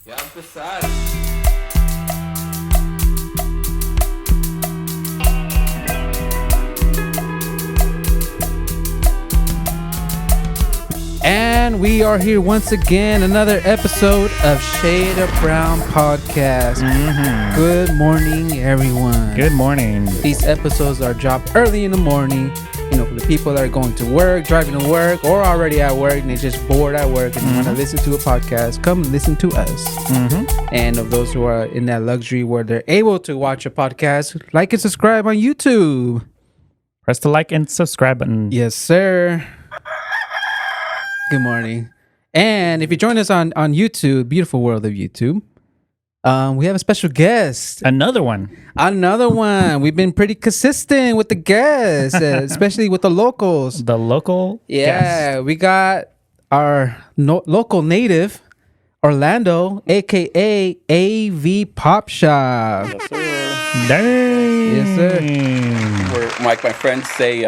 Ya empezar. And we are here once again, another episode of Shade of Brown Podcast. Good morning, everyone. Good morning. These episodes are dropped early in the morning. You know, for the people that are going to work, driving to work, or already at work, and they're just bored at work and want to listen to a podcast, come listen to us. And of those who are in that luxury where they're able to watch a podcast, like and subscribe on YouTube. Press the like and subscribe button. Yes, sir. Good morning. And if you join us on YouTube, beautiful world of YouTube, we have a special guest. Another one. We've been pretty consistent with the guests, especially with the locals. The local guest. We got our local native, Orlando, a.k.a. AV Pop Shop. Yes, sir. Dang. Yes, sir. Where, like my friends say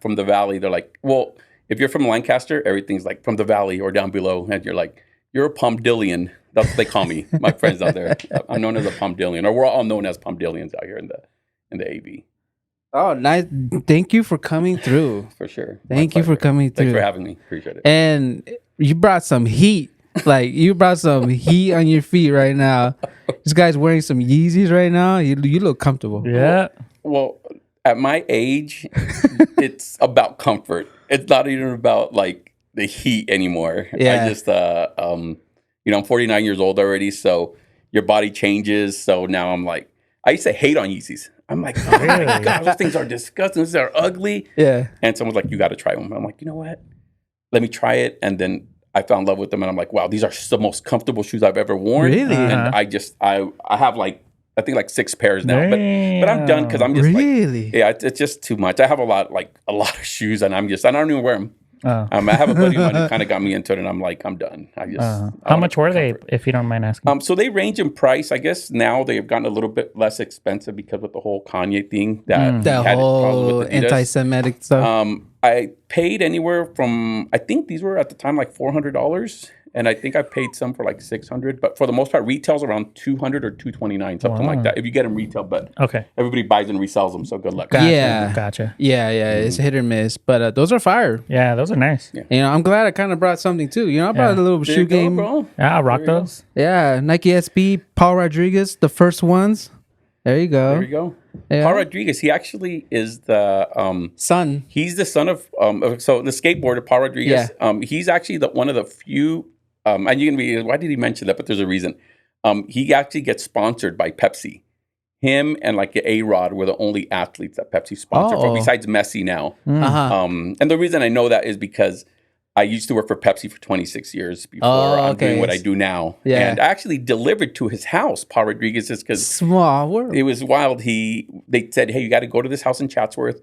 from the valley, they're like, well, if you're from Lancaster, everything's like from the valley or down below. And you're like, you're a Palmdillion. That's what they call me. My friends out there. I'm known as a Palmdillion, or we're all known as Palmdillions out here in the AV. Oh, nice. Thank you for coming through. For sure. Thank you for coming through. Thanks for having me. Appreciate it. And you brought some heat. Like, you brought some heat on your feet right now. This guy's wearing some Yeezys right now. You look comfortable. Yeah. Well, at my age, it's about comfort. It's not even about like the heat anymore. Yeah. I just, I'm 49 years old already, so your body changes. So now I'm like, I used to hate on Yeezys. I'm like, oh my God, those things are disgusting. These are ugly. Yeah. And someone's like, you got to try them. I'm like, you know what? Let me try it. And then I fell in love with them. And I'm like, wow, these are the most comfortable shoes I've ever worn. Really? And I have like, I think like 6 pairs now, but I'm done because I'm just really? like, yeah, it's just too much. I have a lot of shoes, and I don't even wear them. Oh. I have a buddy of mine who kind of got me into it, and I'm like, I'm done. How much were they, if you don't mind asking? So they range in price. I guess now they have gotten a little bit less expensive because of the whole Kanye thing that he That had problems whole with Adidas. anti-Semitic stuff. I paid anywhere from, I think these were at the time like $400, and I think I paid some for like $600. But for the most part, retail's around $200 or $229, something like that. If you get them retail, but Okay. everybody buys and resells them, so good luck. Gotcha. Yeah, it's hit or miss. But those are fire. Yeah, those are nice. Yeah. You know, I'm glad I kind of brought something too. You know, I brought a little There shoe you go, game. bro. Yeah, I'll rock those. Yeah, Nike SB, Paul Rodriguez, the first ones. There you go. There you go. Yeah. Paul Rodriguez, he actually is the Son. he's the son of so the skateboarder Paul Rodriguez. He's actually one of the few and you can be, why did he mention that? But there's a reason. He actually gets sponsored by Pepsi. Him and like A-Rod were the only athletes that Pepsi sponsored for, besides Messi now. Uh-huh. And the reason I know that is because I used to work for Pepsi for 26 years before I'm doing what I do now. Yeah. And I actually delivered to his house, Paul Rodriguez's, because Small world. it was wild. They said, hey, you got to go to this house in Chatsworth.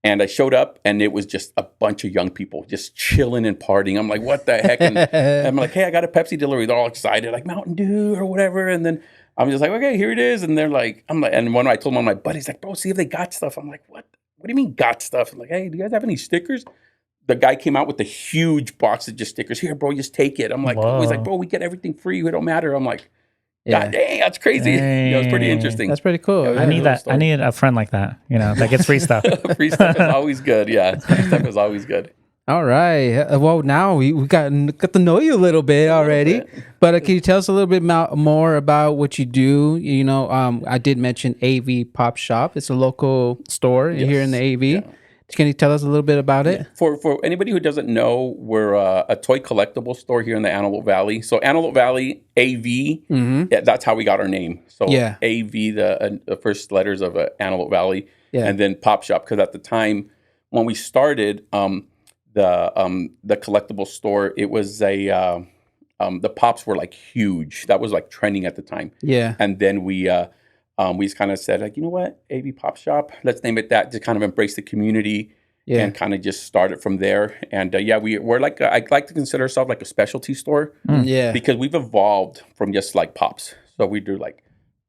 And I showed up, and it was just a bunch of young people just chilling and partying. I'm like, what the heck? And I'm like, hey, I got a Pepsi delivery. They're all excited, like Mountain Dew or whatever. And then I'm just like, okay, here it is. And they're like, and when I told one of my buddies, like, bro, see if they got stuff. I'm like, what? What do you mean got stuff? I'm like, hey, do you guys have any stickers? The guy came out with a huge box of just stickers. Here, bro, just take it. I'm like, he's like, bro, we get everything free. It don't matter. I'm like, God dang, that's crazy. Yeah, it was pretty interesting. That's pretty cool. Yeah, I need that. I need a friend like that, that gets free stuff. Free stuff is always good. Yeah, free stuff is always good. All right. Well, now we got to know you a little bit already. But can you tell us a little bit more about what you do? You know, I did mention AV Pop Shop. It's a local store here in the AV. Yeah. Can you tell us a little bit about it? For anybody who doesn't know, we're a toy collectible store here in the Antelope Valley. So Antelope Valley, AV, that's how we got our name. So AV, the first letters of Antelope Valley, and then Pop Shop. Because at the time when we started the collectible store, it was the Pops were like huge. That was like trending at the time. Yeah. And then we just kind of said, like, you know what, AV Pop Shop, let's name it that, to kind of embrace the community and kind of just start it from there. And we're like, I like to consider ourselves like a specialty store because we've evolved from just like Pops. So we do like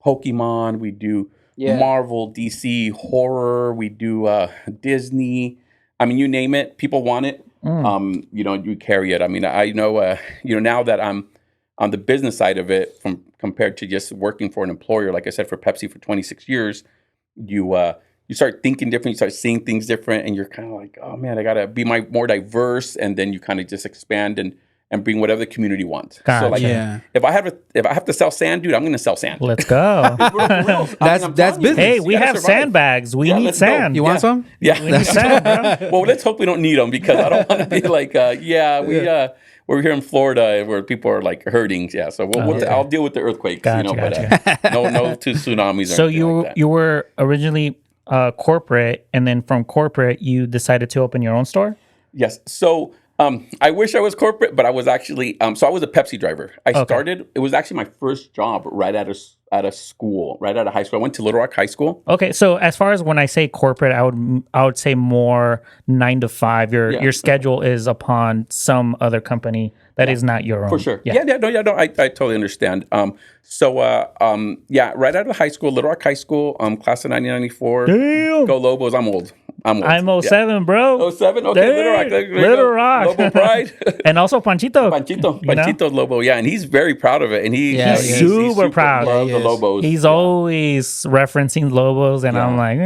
Pokemon, we do Marvel, DC, horror, we do Disney. I mean, you name it, people want it. You carry it. I mean, I know, now that I'm on the business side of it, from compared to just working for an employer. Like I said, for Pepsi for 26 years, you start thinking different, you start seeing things different, and you're kind of like, oh man, I gotta be more diverse, and then you kind of just expand and bring whatever the community wants. Gotcha. So like, if I have to sell sand, dude, I'm gonna sell sand. Let's go. That's business. Hey, we have sandbags. We need sand. You want some? Yeah. We need sand, bro. Well, let's hope we don't need them, because I don't want to be like, we're here in Florida where people are like hurting. Yeah, so I'll deal with the earthquakes, Gotcha. but no two tsunamis. So or anything like that. you were originally corporate, and then from corporate you decided to open your own store. Yes. So I wish I was corporate, but I was actually so I was a Pepsi driver. Started. It was actually my first job right out of school, right out of high school. I went to Little Rock High School. Okay, so as far as when I say corporate, I would say more 9 to 5. Your schedule is upon some other company that is not your own. For sure. Yeah. I totally understand. Right out of high school, Little Rock High School, class of 1994. Damn. Go Lobos. I'm old. I'm 07, bro. 07? Okay, Dang. Little Rock. Lobo pride. And also Panchito. Panchito's Lobo, yeah, and he's very proud of it. And he's super proud. Loves the Lobos. He's always referencing Lobos, and I'm like,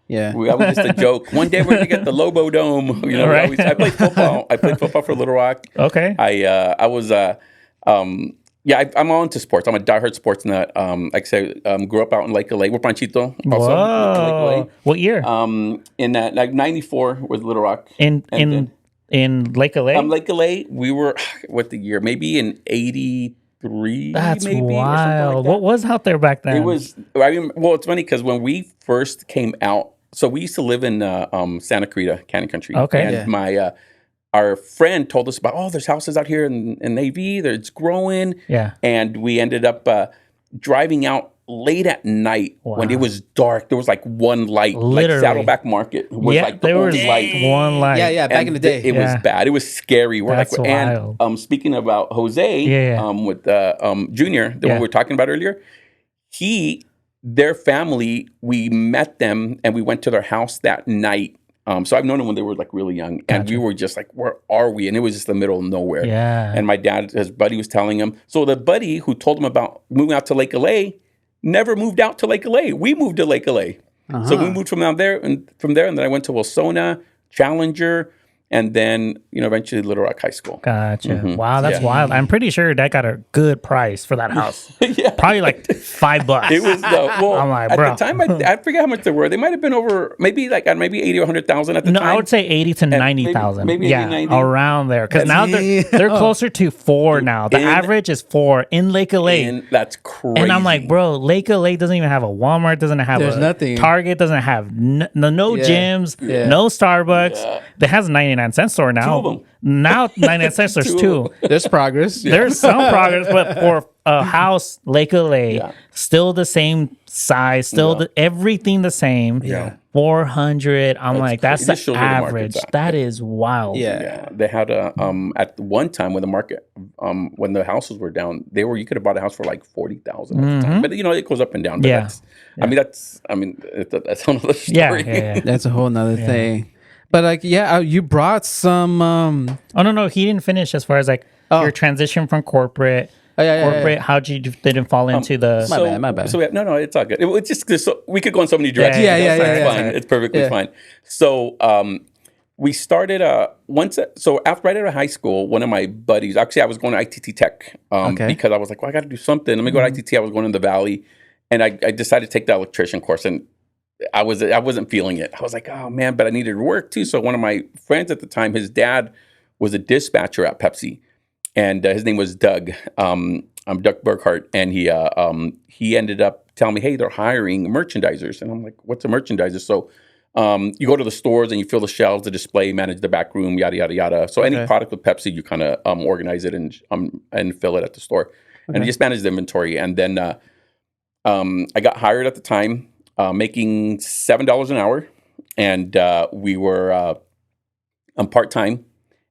Yeah, that was just a joke. One day we're gonna get the Lobo Dome. Right. I played football. I played football for Little Rock. Okay. I was I'm all into sports. I'm a diehard sports nut. Like I say, grew up out in Lake LA with Panchito. Also, Whoa. Lake LA. What year? In that like 94 was Little Rock. In Lake LA? Lake LA, we were what the year? Maybe in 83. That's maybe, wild. Like that. What was out there back then? It was. I mean, well, it's funny because when we first came out, so we used to live in Santa Clarita, Canyon Country. Okay. And our friend told us about, there's houses out here in AV, it's growing. Yeah. And we ended up driving out late at night when it was dark. There was like one light. Literally. Like Saddleback Market was like the there was only light. one light. Yeah, back in the day. It was bad. It was scary. That's wild. And speaking about Jose, with Junior, the one we were talking about earlier, their family, we met them and we went to their house that night. So I've known them when they were like really young, and we were just like, where are we? And it was just the middle of nowhere. Yeah. And my dad, his buddy was telling him. So the buddy who told him about moving out to Lake LA never moved out to Lake LA. We moved to Lake LA. So we moved from there, and then I went to Wilsona, Challenger, and then eventually Little Rock High School. Gotcha. Mm-hmm. Wow, that's wild. I'm pretty sure that got a good price for that house. Probably like $5. It was I'm like, at bro. the time I forget how much they were. They might have been over maybe 80 or 100,000 at the time. No, I would say 80 to 90,000. Maybe 80, 90. Around there. Because now they're closer to 4 now. The average is 4 in Lake LA. That's crazy. And I'm like, bro, Lake LA doesn't even have a Walmart, doesn't have nothing. Target, doesn't have no gyms, no Starbucks. That has a 99-cent store now. 2 of them. Now 99-cent stores too. There's progress. There's some progress, but for a house, Lake LA, still the same size, still everything the same. Yeah. 400. I'm like, that's the average. That is wild. Yeah. They had at one time when the market, when the houses were down, you could have bought a house for like 40,000 at the time. But it goes up and down. But that's another story. Yeah. That's a whole nother thing. But like, you brought some. Oh no, he didn't finish as far as like your transition from corporate. Corporate. How'd you didn't fall into the? My bad. So no, it's all good. It's just we could go in so many directions. Yeah. Fine. It's perfectly fine. So we started right out of high school, one of my buddies. Actually, I was going to ITT Tech because I was like, well, I got to do something. Let me go to ITT. I was going in the Valley, and I decided to take the electrician course, and I wasn't feeling it. I was like, oh man, but I needed work too. So one of my friends at the time, his dad was a dispatcher at Pepsi, and his name was Doug. I'm Doug Burkhart, and he ended up telling me, hey, they're hiring merchandisers, and I'm like, what's a merchandiser? So you go to the stores and you fill the shelves, the display, manage the back room, yada yada yada. So any product with Pepsi, you kind of organize it and fill it at the store, and you just manage the inventory. And then I got hired at the time. Making $7 an hour, and we were part-time,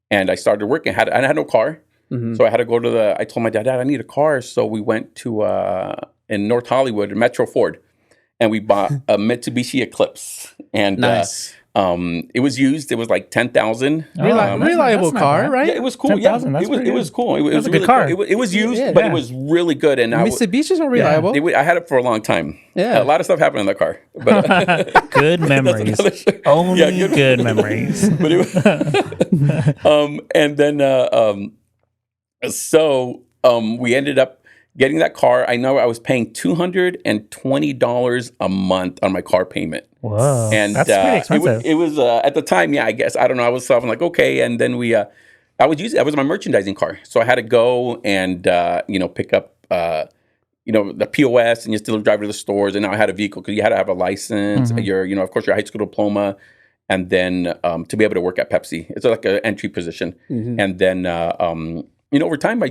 and I started working. I had no car, so I had to go to I told my dad, I need a car, so we went to in North Hollywood, Metro Ford, and we bought a Mitsubishi Eclipse, and It was used. It was like 10,000. Reliable car, right? Yeah, it was cool. Yeah, it was cool. It was a good car. It was used, but it was really good. And Mitsubishis are reliable. I had it for a long time. Yeah, a lot of stuff happened in the car. But good memories. Only good memories. But it was, and then we ended up getting that car. I know I was paying $220 a month on my car payment. Whoa, and that's pretty expensive. It was at the time, I guess, I don't know. I was like, okay, and then that was my merchandising car, so I had to go and pick up the POS, and you still drive to the stores. And now I had a vehicle because you had to have a license, of course, your high school diploma, and then to be able to work at Pepsi. It's like an entry position, and then. Over time, I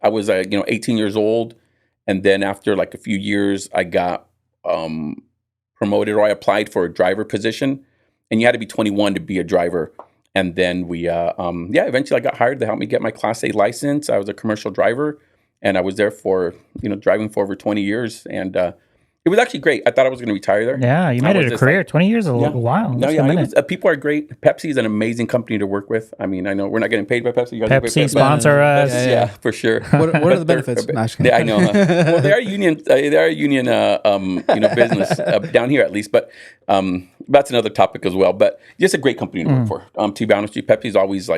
was 18 years old, and then after like a few years, I got promoted, or I applied for a driver position, and you had to be 21 to be a driver. And then eventually I got hired to help me get my Class A license. I was a commercial driver, and I was there for driving for over 20 years, and it was actually great. I thought I was going to retire there. Yeah, you made it a career. 20 years is a while. No, people are great. Pepsi is an amazing company to work with. I mean, I know we're not getting paid by Pepsi. You guys Pepsi sponsor us. Yeah, for sure. What are the benefits? I know. Well, they are union. They are a union. Business down here at least. But that's another topic as well. But just a great company to work for. To be honest with you, Pepsi's always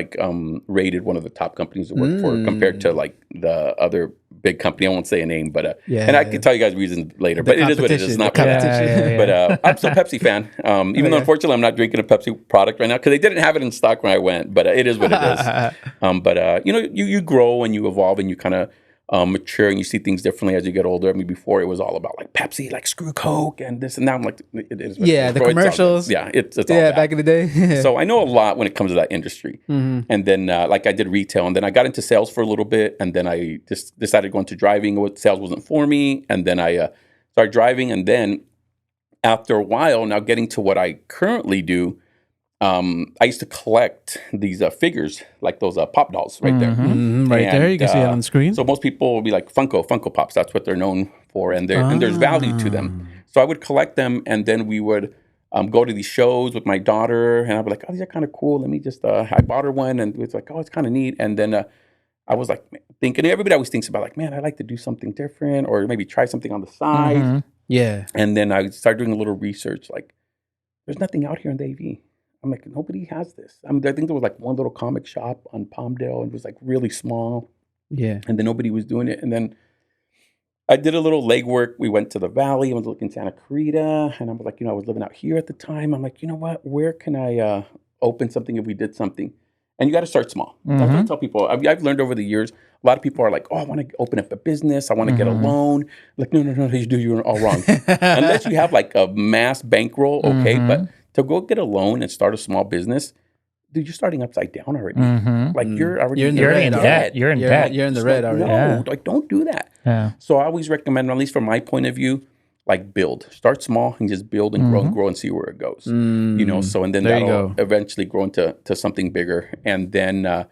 rated one of the top companies to work for compared to the other big company. I won't say a name, but and I can tell you guys reasons later. But it is what it is. It's not competition. But I'm still a Pepsi fan. Even though unfortunately I'm not drinking a Pepsi product right now because they didn't have it in stock when I went. But it is what it is. You grow and you evolve and you kind of mature and you see things differently as you get older. I mean, before it was all about like Pepsi, like screw Coke and this and that. I'm like, it is. The commercials. It's all that. Back in the day. So I know a lot when it comes to that industry. And then I did retail, and then I got into sales for a little bit, and then I just decided to go into driving. Sales wasn't for me, and then I started driving, and then after a while, now getting to what I currently do. I used to collect these figures, like those pop dolls right there. There, you can see it on the screen. So most people will be like Funko Pops. That's what they're known for, and there's value to them. So I would collect them, and then we would go to these shows with my daughter, and I'd be like, "Oh, these are kind of cool. Let me just." I bought her one, and it's like, "Oh, it's kind of neat." And then I was like thinking, everybody always thinks about like, "Man, I'd like to do something different, or maybe try something on the side." Yeah. And then I started doing a little research. Like, there's nothing out here in the AV. I'm like, nobody has this. I think there was like one little comic shop on Palmdale, and it was like really small. Yeah. And then nobody was doing it. And then I did a little legwork. We went to the Valley. I was looking in Santa Clarita, and I was like, I was living out here at the time. I'm like, you know what? Where can I open something if we did something? And you got to start small. That's what I tell people. I've learned over the years, a lot of people are like, oh, I want to open up a business. I want to get a loan. Like, no, you're all wrong. Unless you have like a mass bankroll, okay, but to go get a loan and start a small business, dude, you're starting upside down already. Like you're already in debt. You're in debt. You're in the red already. No, like don't do that. Yeah. So I always recommend, at least from my point of view, like build. Start small and just build and grow and see where it goes. So and then that'll eventually grow into something bigger. And then I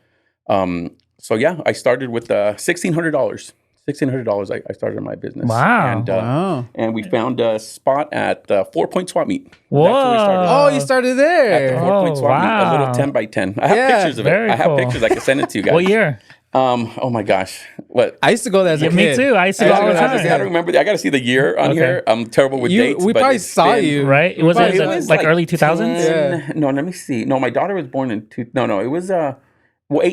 started with $1,600. $1,600 I started my business. Wow. And we found a spot at 4 Point Swap Meet. Whoa. That's where we started. Oh, you started there. At the 4 Point Swap Meet, a little 10 by 10. I have pictures of it. I have pictures. I can send it to you guys. What year? Oh my gosh. What? I used to go there as a kid. Me too. I used to go all the time. I don't remember. I got to see the year on here. I'm terrible with dates. We probably saw you. Right? Was it like early 2000s? Yeah. No, let me see. No, my daughter was born in it was 8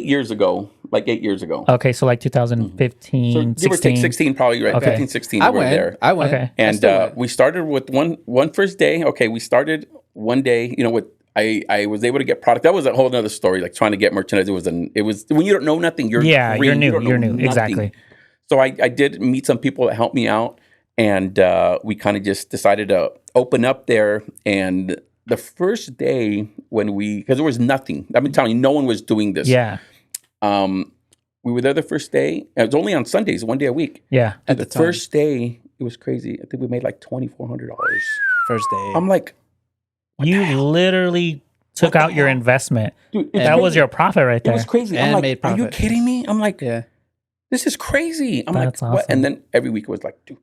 years ago. Like 8 years ago. Okay, so like 2015, so 16. 16 probably, right? Okay. 15, 16, we were there. I went. Okay. And we started with one first day. Okay, we started one day, with I was able to get product. That was a whole other story, like trying to get merchandise. It was when you don't know nothing, you're green, you're new. You're new. Nothing. Exactly. So I did meet some people that helped me out, and we kind of just decided to open up there. And the first day because there was nothing. I've been telling you, no one was doing this. Yeah. We were there the first day. It was only on Sundays, one day a week. Yeah. And the first day, it was crazy. I think we made like $2,400. First day. I'm like, you literally took out your investment. Dude, that was your profit right there. It was crazy. And I'm made like, profit. are you kidding me? I'm like, this is crazy. I'm That's like, awesome. what? And then every week it was like, do.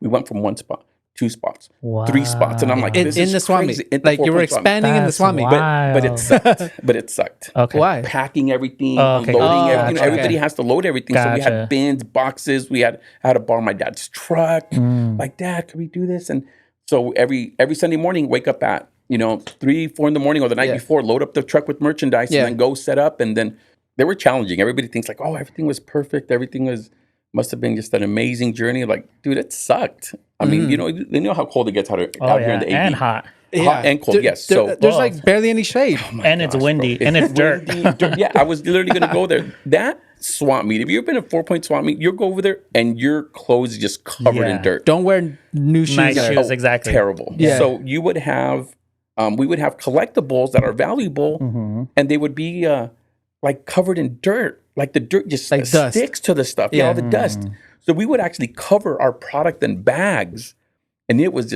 We went from one spot, 2 spots, Wow. 3 spots, and I'm like, this is in the swap crazy. meet. Like you were expanding in the swap meet. But it sucked. But it sucked. Okay. Why? Packing everything, Okay. unloading everything. gotcha. Everybody has to load everything. So we Gotcha. had bins, boxes. I had to borrow my dad's truck. Like, Dad, can we do this? And so every Sunday morning, wake up at 3, 4 in the morning or the night before, load up the truck with merchandise, and then go set up. And then they were challenging. Everybody thinks like, oh, everything was perfect. Everything must have been just an amazing journey. Like, dude, it sucked. I mean, they know how cold it gets out here in the AV. And hot. Hot and cold, yes. So there's like barely any shade. And it's windy. Bro. And it's dirt. Yeah, I was literally going to go there. That swap meet, if you've been a 4-point swap meet, you'll go over there and your clothes are just covered in dirt. Don't wear new shoes. Nice shoes, exactly. Terrible. Yeah. So you would have, we would have collectibles that are valuable, and they would be like covered in dirt. Like the dirt just like sticks to the stuff. Yeah, all the dust. So we would actually cover our product in bags. And it was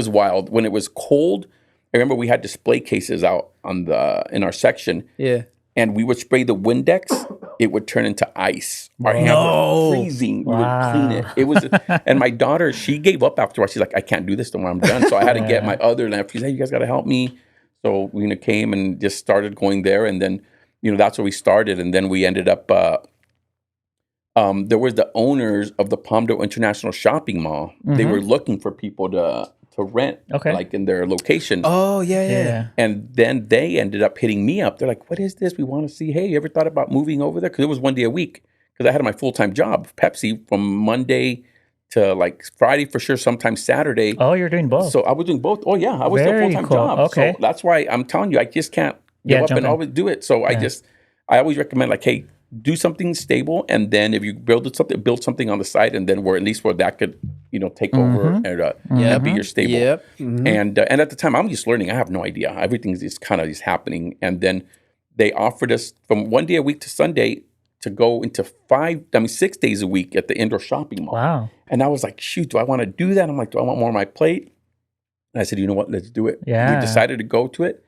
wild. When it was cold, I remember we had display cases out in our section. Yeah. And we would spray the Windex. It would turn into ice. Our hands were freezing. We would clean it. It was, and my daughter, she gave up after a while. She's like, I can't do this no more. I'm done. So I had to get my other lamp. She said, hey, you guys got to help me. So we came and just started going there. And then, that's where we started. And then we ended up, there was the owners of the Palmdale International Shopping Mall. They were looking for people to rent, like in their location. Oh, yeah. And then they ended up hitting me up. They're like, what is this? We want to see, hey, you ever thought about moving over there? Because it was 1 day a week. Because I had my full-time job, Pepsi, from Monday to like Friday for sure, sometimes Saturday. Oh, you're doing both. So I was doing both. Oh, yeah. I was still full-time job. Okay. So that's why I'm telling you, I just can't give up and always do it. So I always recommend like, hey, do something stable, and then if you build something on the side, and then at least where that could, take over and be your stable. Yep. And at the time, I'm just learning. I have no idea. Everything's just kind of just happening. And then they offered us from 1 day a week to Sunday to go into 6 days a week at the indoor shopping mall. Wow. And I was like, shoot, do I want to do that? I'm like, do I want more on my plate? And I said, you know what? Let's do it. Yeah. We decided to go to it.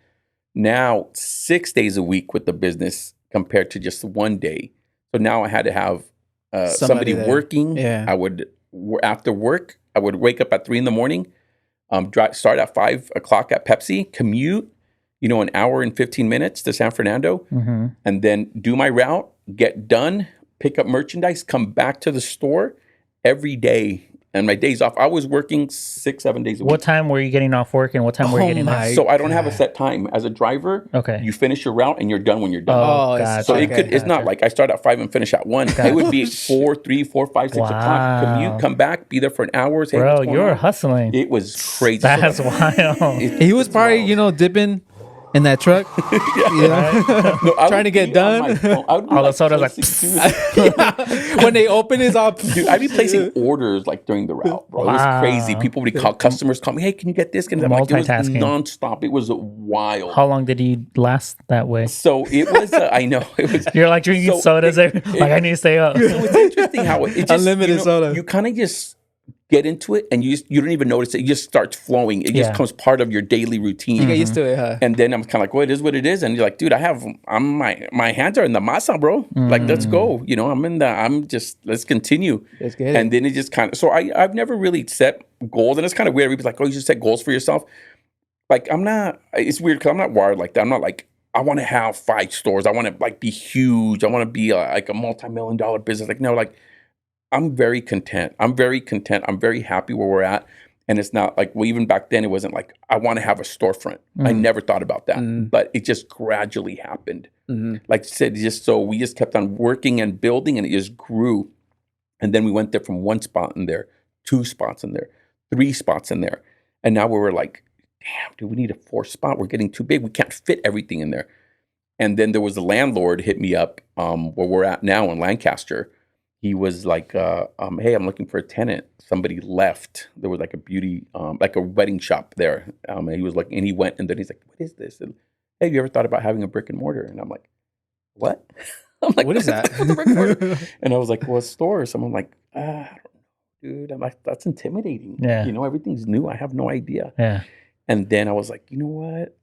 Now 6 days a week with the business compared to just 1 day. So now I had to have somebody working. Yeah. I would, after work, I would wake up at 3 in the morning, start at 5 o'clock at Pepsi, commute, an hour and 15 minutes to San Fernando, and then do my route, get done, pick up merchandise, come back to the store every day. And my days off, I was working 6-7 days a week. What time were you getting off work, and what time were you getting off? So I don't have a set time. As a driver, you finish your route and you're done when you're done. Oh, gotcha. So it's not like I start at 5 and finish at 1. It would be 4, 3, 4, 5, 6 o'clock. Commute, come back, be there for an hour. Say, bro, you're hustling. It was crazy. That's wild. He was probably, dipping in that truck, trying to get done. All the soda's like, when they open his up. Dude, I'd be placing orders like during the route, bro. It was crazy. People would call, customers call me, hey, can you get this? It was nonstop. It was wild. How long did you last that way? So it was, I know. It was. You're like drinking sodas. I need to stay up. So it's interesting how it just, unlimited soda. You kind of just get into it and you don't even notice it. It just starts flowing. It just becomes part of your daily routine. You get used to it, huh? And then I'm kind of like, well, it is what it is. And you're like, dude, my hands are in the masa, bro. Like, let's go. Let's continue. Let's get it. And then it just kind of, so I've never really set goals. And it's kind of weird. Everybody's like, oh, you should set goals for yourself. Like, it's weird because I'm not wired like that. I'm not like, I want to have 5 stores. I want to like be huge. I want to be like a multi-million-dollar business. Like, no, like, I'm very content. I'm very happy where we're at. And it's not like, well, even back then, it wasn't like, I want to have a storefront. I never thought about that. But it just gradually happened. Like I said, we just kept on working and building, and it just grew. And then we went there from 1 spot in there, 2 spots in there, 3 spots in there. And now we were like, damn, dude, we need a 4th spot. We're getting too big. We can't fit everything in there. And then there was a landlord hit me up where we're at now in Lancaster. He was like, hey, I'm looking for a tenant. Somebody left. There was like a beauty, like a wedding shop there. And he was like, and he went, and then he's like, what is this? And, hey, have you ever thought about having a brick and mortar? And I'm like, what? I'm like, what is that? What's a brick and mortar? And I was like, well, a store. Someone like, I don't know, dude. I'm like, that's intimidating. Yeah. Everything's new. I have no idea. Yeah. And then I was like, you know what?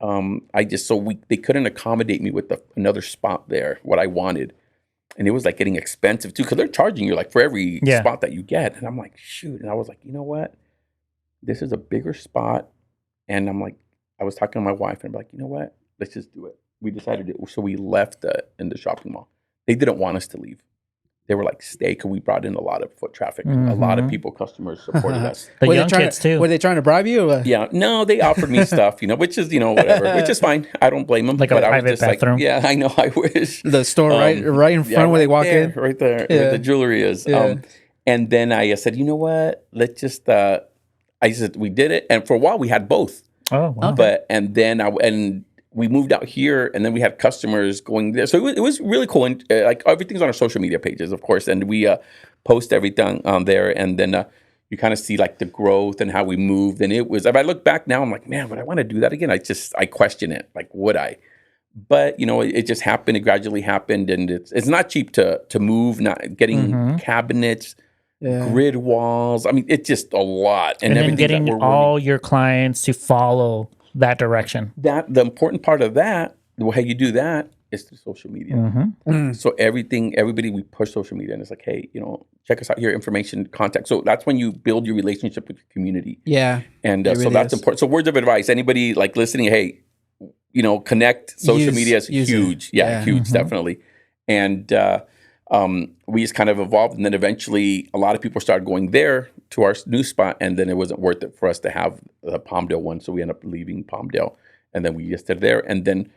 They couldn't accommodate me with another spot there, what I wanted. And it was like getting expensive too, because they're charging you like for every spot that you get. And I'm like, shoot. And I was like, you know what? this is a bigger spot. And I'm like, I was talking to my wife, and I'm like, you know what? Let's just do it. We decided to. So we left in the shopping mall. They didn't want us to leave. They were like, stay, because we brought in a lot of foot traffic. A lot of people, customers supported us. The young kids too. Were they trying to bribe you? Or what? Yeah, no, they offered me stuff, which is, whatever, which is fine. I don't blame them. Like a private bathroom. Like, yeah, I know, I wish. The store right in front where they walk in? Right there, where the jewelry is. Yeah. And then I said, you know what? Let's just, I said, we did it. And for a while, we had both. Oh, wow. But, and then we moved out here, and then we had customers going there. So it was really cool. And like everything's on our social media pages, of course. And we post everything on there. And then you kind of see like the growth and how we moved. And it was, if I look back now, I'm like, man, would I want to do that again? I question it. Like, would I? But, it just happened. It gradually happened. And it's not cheap to move, not getting cabinets, grid walls. I mean, it's just a lot. And then getting all your clients to follow that direction. The important part of that, the way you do that, is through social media. So everybody, we push social media, and it's like, hey, check us out here, information, contact. So that's when you build your relationship with your community. Yeah. And so really that's important. So words of advice, anybody like listening, hey, connect. Social media is huge. Yeah, huge, definitely. And we just kind of evolved, and then eventually a lot of people started going there to our new spot, and then it wasn't worth it for us to have the Palmdale one, so we ended up leaving Palmdale, and then we just did there, and then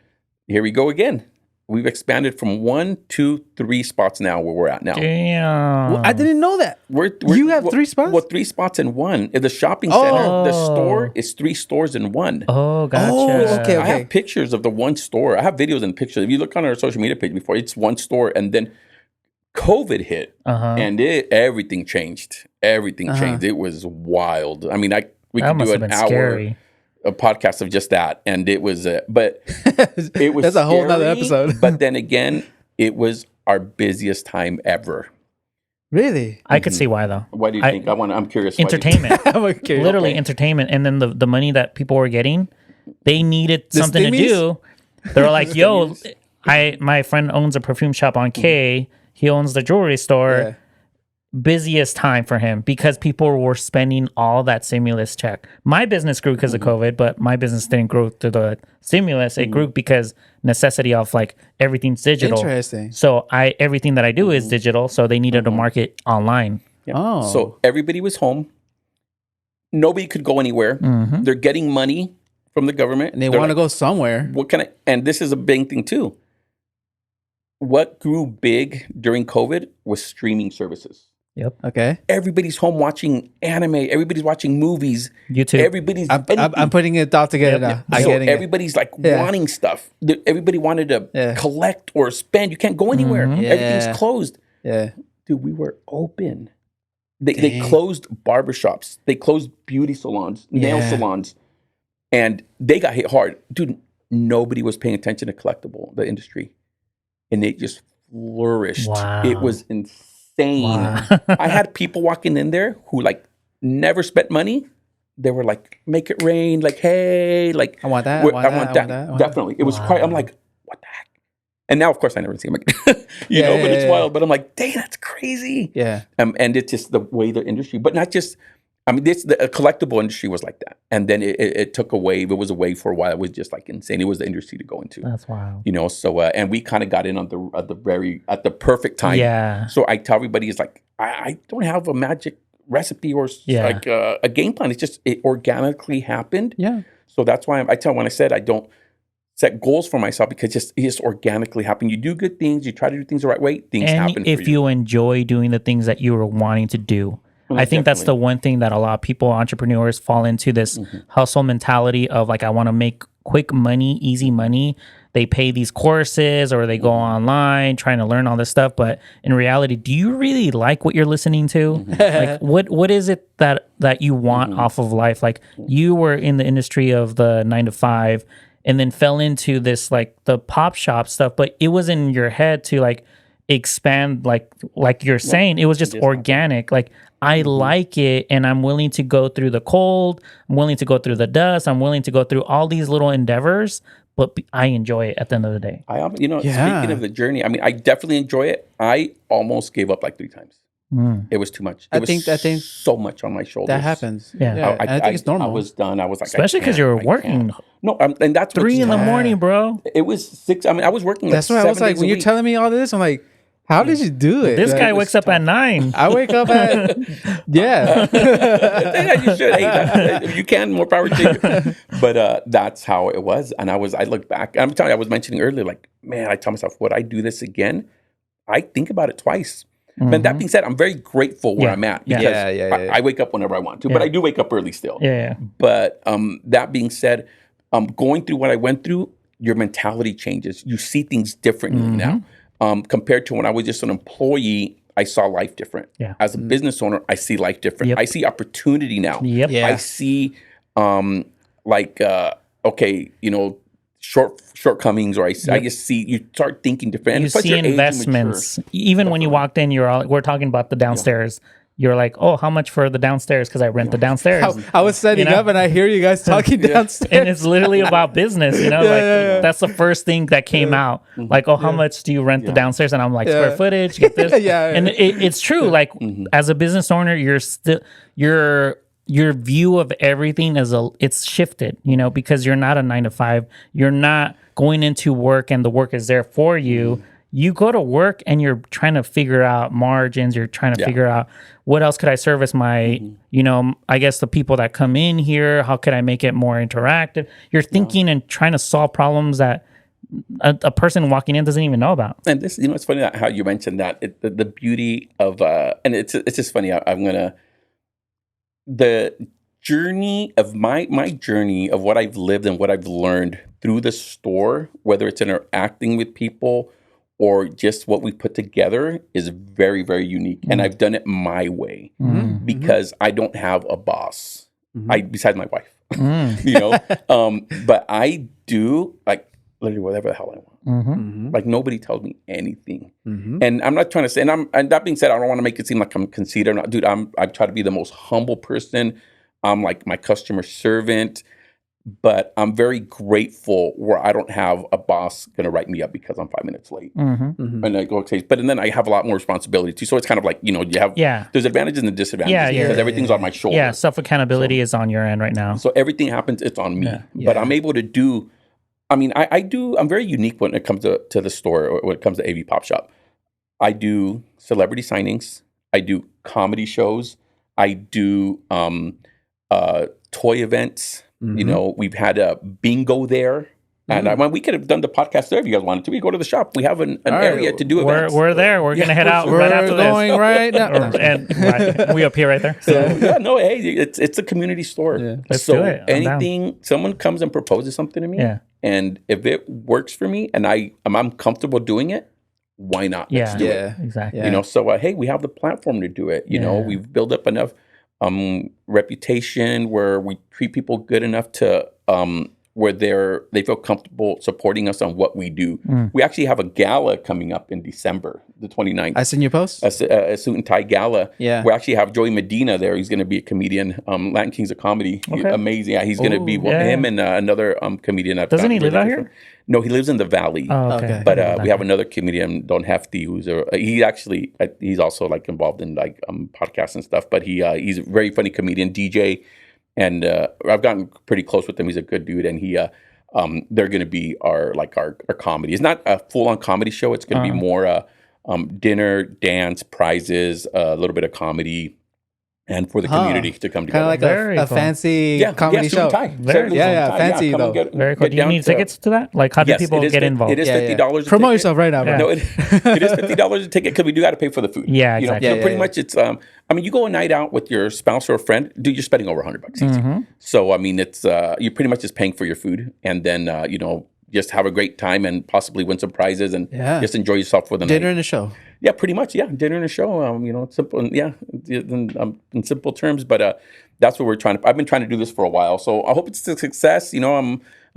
here we go again. We've expanded from 1, 2, 3 spots now where we're at now. Damn. Well, I didn't know that. You have 3 spots? Well, 3 spots in one. In the shopping center, the store is 3 stores in one. Oh, gotcha. Oh, okay. I have pictures of the one store. I have videos and pictures. If you look on our social media page before, it's one store, and then COVID hit, and everything changed. Everything changed. It was wild. I mean, we could do an hour a podcast of just that, and it was. But it was. That's a whole nother episode. But then again, it was our busiest time ever. Really? I could see why, though. Why do you think? I'm curious. Entertainment. Curious. Literally entertainment, and then the money that people were getting, they needed something to do. They were like, "Yo, my friend owns a perfume shop on K." He owns the jewelry store. Yeah. Busiest time for him because people were spending all that stimulus check. My business grew because of COVID, but my business didn't grow through the stimulus. It grew because necessity of like everything's digital. Interesting. So everything that I do is digital. So they needed to market online. Yeah. Oh. So everybody was home. Nobody could go anywhere. They're getting money from the government. And they want to go somewhere. What can I? And this is a big thing too. What grew big during COVID was streaming services. Yep. Okay. Everybody's home watching anime. Everybody's watching movies. YouTube. Everybody's. I'm putting it all together now. So everybody's like wanting stuff. Everybody wanted to collect or spend. You can't go anywhere. Everything's closed. Yeah. Dude, we were open. They closed barbershops. They closed beauty salons, nail salons, and they got hit hard. Dude, nobody was paying attention to the industry. And it just flourished. Wow. It was insane. Wow. I had people walking in there who like never spent money. They were like, make it rain. Like, hey, like I want that. I want that. Definitely. It was quite, I'm like, what the heck? And now, of course, I never see them again. But it's wild. But I'm like, dang, that's crazy. Yeah. And it's just the way the industry, but not just, I mean, the collectible industry was like that. And then it took a wave. It was a wave for a while. It was just like insane. It was the industry to go into. That's wild. So, and we kind of got in on at the perfect time. Yeah. So I tell everybody, it's like, I don't have a magic recipe or like a game plan. It's just, it organically happened. Yeah. So that's why when I said I don't set goals for myself, because it just organically happened. You do good things. You try to do things the right way. Things happen for you. If you enjoy doing the things that you were wanting to do. I think that's the one thing that a lot of people, entrepreneurs, fall into this hustle mentality of like, I want to make quick money, easy money. They pay these courses or they go online trying to learn all this stuff. But in reality, do you really like what you're listening to? Like, what is it that you want off of life? Like, you were in the industry of the 9 to 5 and then fell into this, like the pop shop stuff, but it was in your head to like expand, like you're saying, it was just organic. Like, I like it, and I'm willing to go through the cold. I'm willing to go through the dust. I'm willing to go through all these little endeavors, but I enjoy it at the end of the day. Speaking of the journey, I mean, I definitely enjoy it. I almost gave up like 3 times. It was too much. I think so much on my shoulders. That happens. Yeah. I think it's normal. I was done. I was like, especially because you were working. No, and that's 3 in the morning, bro. It was 6. I mean, I was working. That's why I was like, when you're telling me all this, I'm like, how did you do it? This guy wakes up at 9. I wake up at yeah. You should. Hey, if you can, more power to you. But that's how it was. And I look back. I'm telling you, I was mentioning earlier, like, man, I tell myself, would I do this again? I think about it twice. But that being said, I'm very grateful where I'm at because I wake up whenever I want to. But I do wake up early still. Yeah. But that being said, going through what I went through, your mentality changes. You see things differently now. Compared to when I was just an employee, I saw life different. Yeah. As a business owner, I see life different. Yep. I see opportunity now. Yep. Yeah. I see shortcomings, or I just see, you start thinking different. You see investments. Even when you walked in, we're talking about the downstairs. You're like, oh, how much for the downstairs? Because I rent the downstairs. I was setting up and I hear you guys talking downstairs. And it's literally about business, that's the first thing that came out. Like, oh, how much do you rent the downstairs? And I'm like, square footage, get this. And it's true. Like, as a business owner, you're still, your view of everything it's shifted, because you're not a 9 to 5. You're not going into work and the work is there for you. You go to work and you're trying to figure out margins. You're trying to figure out what else could I service my, I guess the people that come in here. How could I make it more interactive? You're thinking and trying to solve problems that a person walking in doesn't even know about. And this, it's funny how you mentioned that. The beauty of, and it's just funny. The journey of my journey of what I've lived and what I've learned through the store, whether it's interacting with people or just what we put together, is very, very unique. And I've done it my way because I don't have a boss. Besides my wife, but I do like literally whatever the hell I want. Like nobody tells me anything. And I'm not trying to say, and that being said, I don't want to make it seem like I'm conceited or not. Dude, I try to be the most humble person. I'm like my customer servant. But I'm very grateful where I don't have a boss going to write me up because I'm 5 minutes late. And I go, okay, but then I have a lot more responsibility too. So it's kind of like, you have, there's advantages and disadvantages because everything's on my shoulder. Yeah, self-accountability is on your end right now. So everything happens, it's on me. But I'm able to do, I'm very unique when it comes to the store, or when it comes to AV Pop Shop. I do celebrity signings. I do comedy shows. I do toy events. We've had a bingo there. And we could have done the podcast there if you guys wanted to. We go to the shop. We have an area to do events. We're there. We're going to head out right after this. We're going right now. And we up here right there. It's a community store. Yeah. Let's do it. Someone comes and proposes something to me. Yeah. And if it works for me and I'm comfortable doing it, why not? Let's do it. Exactly. Hey, we have the platform to do it. We've built up enough reputation where we treat people good enough to where they feel comfortable supporting us on what we do. We actually have a gala coming up in December, the 29th. I seen your post. A suit and tie gala. Yeah. We actually have Joey Medina there. He's going to be a comedian, Latin Kings of Comedy. Okay. Amazing. Yeah, he's going to be him and another comedian. Doesn't he live out here? No, he lives in the Valley. Oh, okay. But we have another comedian, Don Hefty, who's he's also like involved in like podcasts and stuff. But he's a very funny comedian, DJ. And I've gotten pretty close with him. He's a good dude, and they're going to be our comedy. It's not a full on comedy show. It's going to be more dinner, dance, prizes, a little bit of comedy, and for the community to come together. Kind of like a fancy comedy show. Fancy though. Very cool. Do you need tickets to that? Like, how do people get involved? It is $50. Promote yourself right now. Bro. No, it is $50 a ticket because we do got to pay for the food. Yeah, exactly. So pretty much it's. You go a night out with your spouse or a friend, dude, you're spending over $100 easy. So it's you're pretty much just paying for your food, and then just have a great time and possibly win some prizes and just enjoy yourself for the night. Dinner and a show. Yeah, pretty much. Yeah, dinner and a show. Simple. In simple terms, but that's what we're trying to. I've been trying to do this for a while, so I hope it's a success.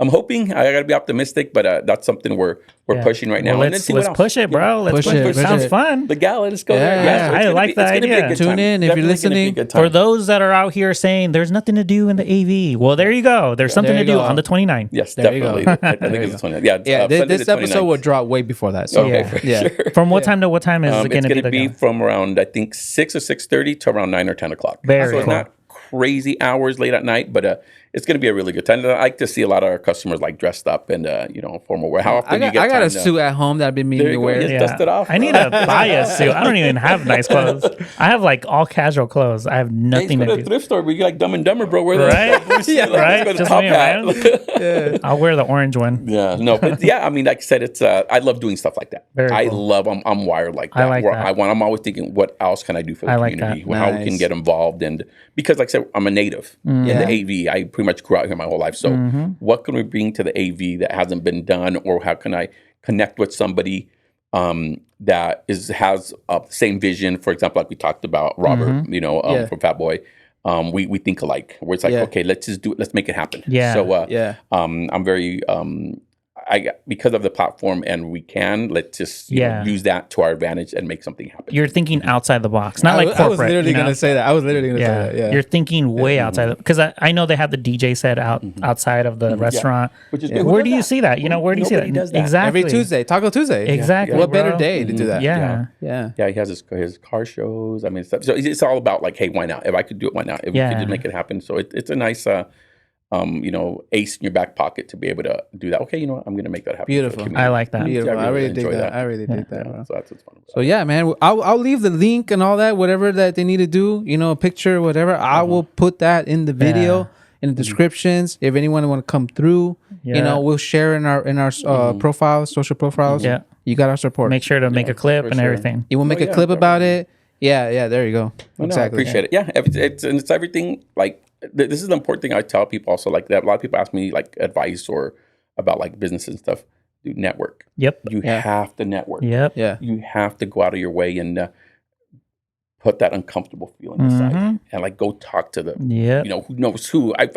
I'm hoping. I got to be optimistic, but that's something we're pushing right now. Well, let's push it, bro. Let's push it. Sounds fun. The gala, let's go there. Yeah, I like that idea. Tune in if you're listening. For those that are out here saying there's nothing to do in the AV, well, there you go. There's something to do on the 29th. Yes, definitely. I think it's the 29th. Yeah, this episode will drop way before that. So sure. From what time to what time is it going to be? It's going to be from around, I think, 6 or 6:30 to around 9 or 10 o'clock. Very cool. It's not crazy hours late at night, but it's going to be a really good time. I like to see a lot of our customers like dressed up and formal wear. How often do you get? I got a suit at home that I've been meaning to wear. Just dust it off. I need to buy a suit. I don't even have nice clothes. I have like all casual clothes. I have nothing to do. Go to a thrift store where you like Dumb and Dumber, bro. Wear right? Right? Just top hat. I'll wear the orange one. Yeah, no, but I mean, like I said, it's I love doing stuff like that. Very cool. I'm wired like that. I like that. I'm always thinking, what else can I do for the community? How we can get involved, and because like I said, I'm a native in the AV. I pretty much grew out here my whole life. So what can we bring to the AV that hasn't been done, or how can I connect with somebody that has the same vision? For example, like we talked about Robert, from Fat Boy. We think alike. Where it's like, okay, let's make it happen. Yeah. So I'm very because of the platform, and let's just use that to our advantage and make something happen. You're thinking outside the box, not like corporate. I was literally going to say that. Yeah. You're thinking way outside, because I know they have the DJ set outside of the restaurant. Which is good. Where do you see that? Where do you see that? Exactly. Every Tuesday, Taco Tuesday. Exactly. What better day to do that? Yeah. He has his car shows. I mean, stuff. So it's all about like, hey, why not? If I could do it, why not? If we could just make it happen. So it's a nice ace in your back pocket to be able to do that. Okay, you know what? I'm going to make that happen. Beautiful. I like that. Beautiful. I really dig that. I really dig that. So that's what's fun. So yeah, man, I'll leave the link and all that, whatever that they need to do, a picture, whatever. I will put that in the video, in the descriptions. If anyone want to come through, we'll share in our profiles, social profiles. Yeah, you got our support. Make sure to make a clip and everything. You will make a clip about it. Yeah. There you go. Exactly. I appreciate it. Yeah, it's everything like. This is the important thing I tell people also, like that a lot of people ask me like advice or about like business and stuff. Do network. Yep. You have to network. Yep. Yeah. You have to go out of your way and put that uncomfortable feeling aside and like go talk to them. Yeah. Who knows who. I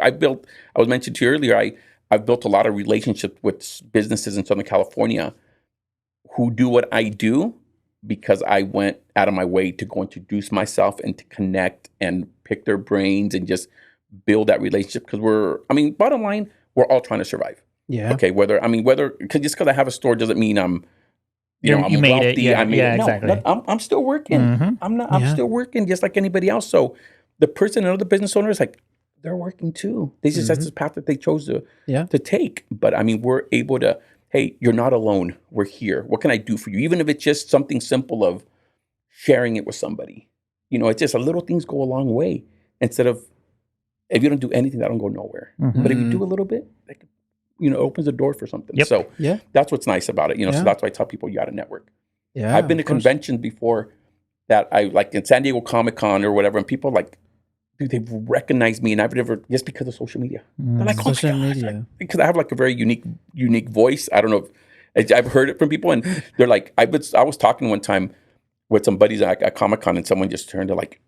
was mentioned to you earlier, I've built a lot of relationships with businesses in Southern California who do what I do because I went out of my way to go introduce myself and to connect and pick their brains and just build that relationship, because bottom line, we're all trying to survive. Yeah. Okay. Just because I have a store doesn't mean I'm you made wealthy. it. Yeah. I made it. No, exactly. I'm still working. I'm still working just like anybody else. So the person, another business owner, is like, they're working too. That's the path that they chose to take. But we're able to. Hey, you're not alone. We're here. What can I do for you? Even if it's just something simple of sharing it with somebody. It's just little things go a long way. Instead of, if you don't do anything, that don't go nowhere. But if you do a little bit, it opens the door for something. Yep. So that's what's nice about it. So that's why I tell people you got to network. Yeah, I've been to conventions before that I like in San Diego Comic-Con or whatever, and people like, dude, they've recognized me, and I've never, just because of social media. They're like, social media. Because I have like a very unique voice. I don't know if I've heard it from people, and they're like, I was talking one time with some buddies at Comic-Con, and someone just turned to like,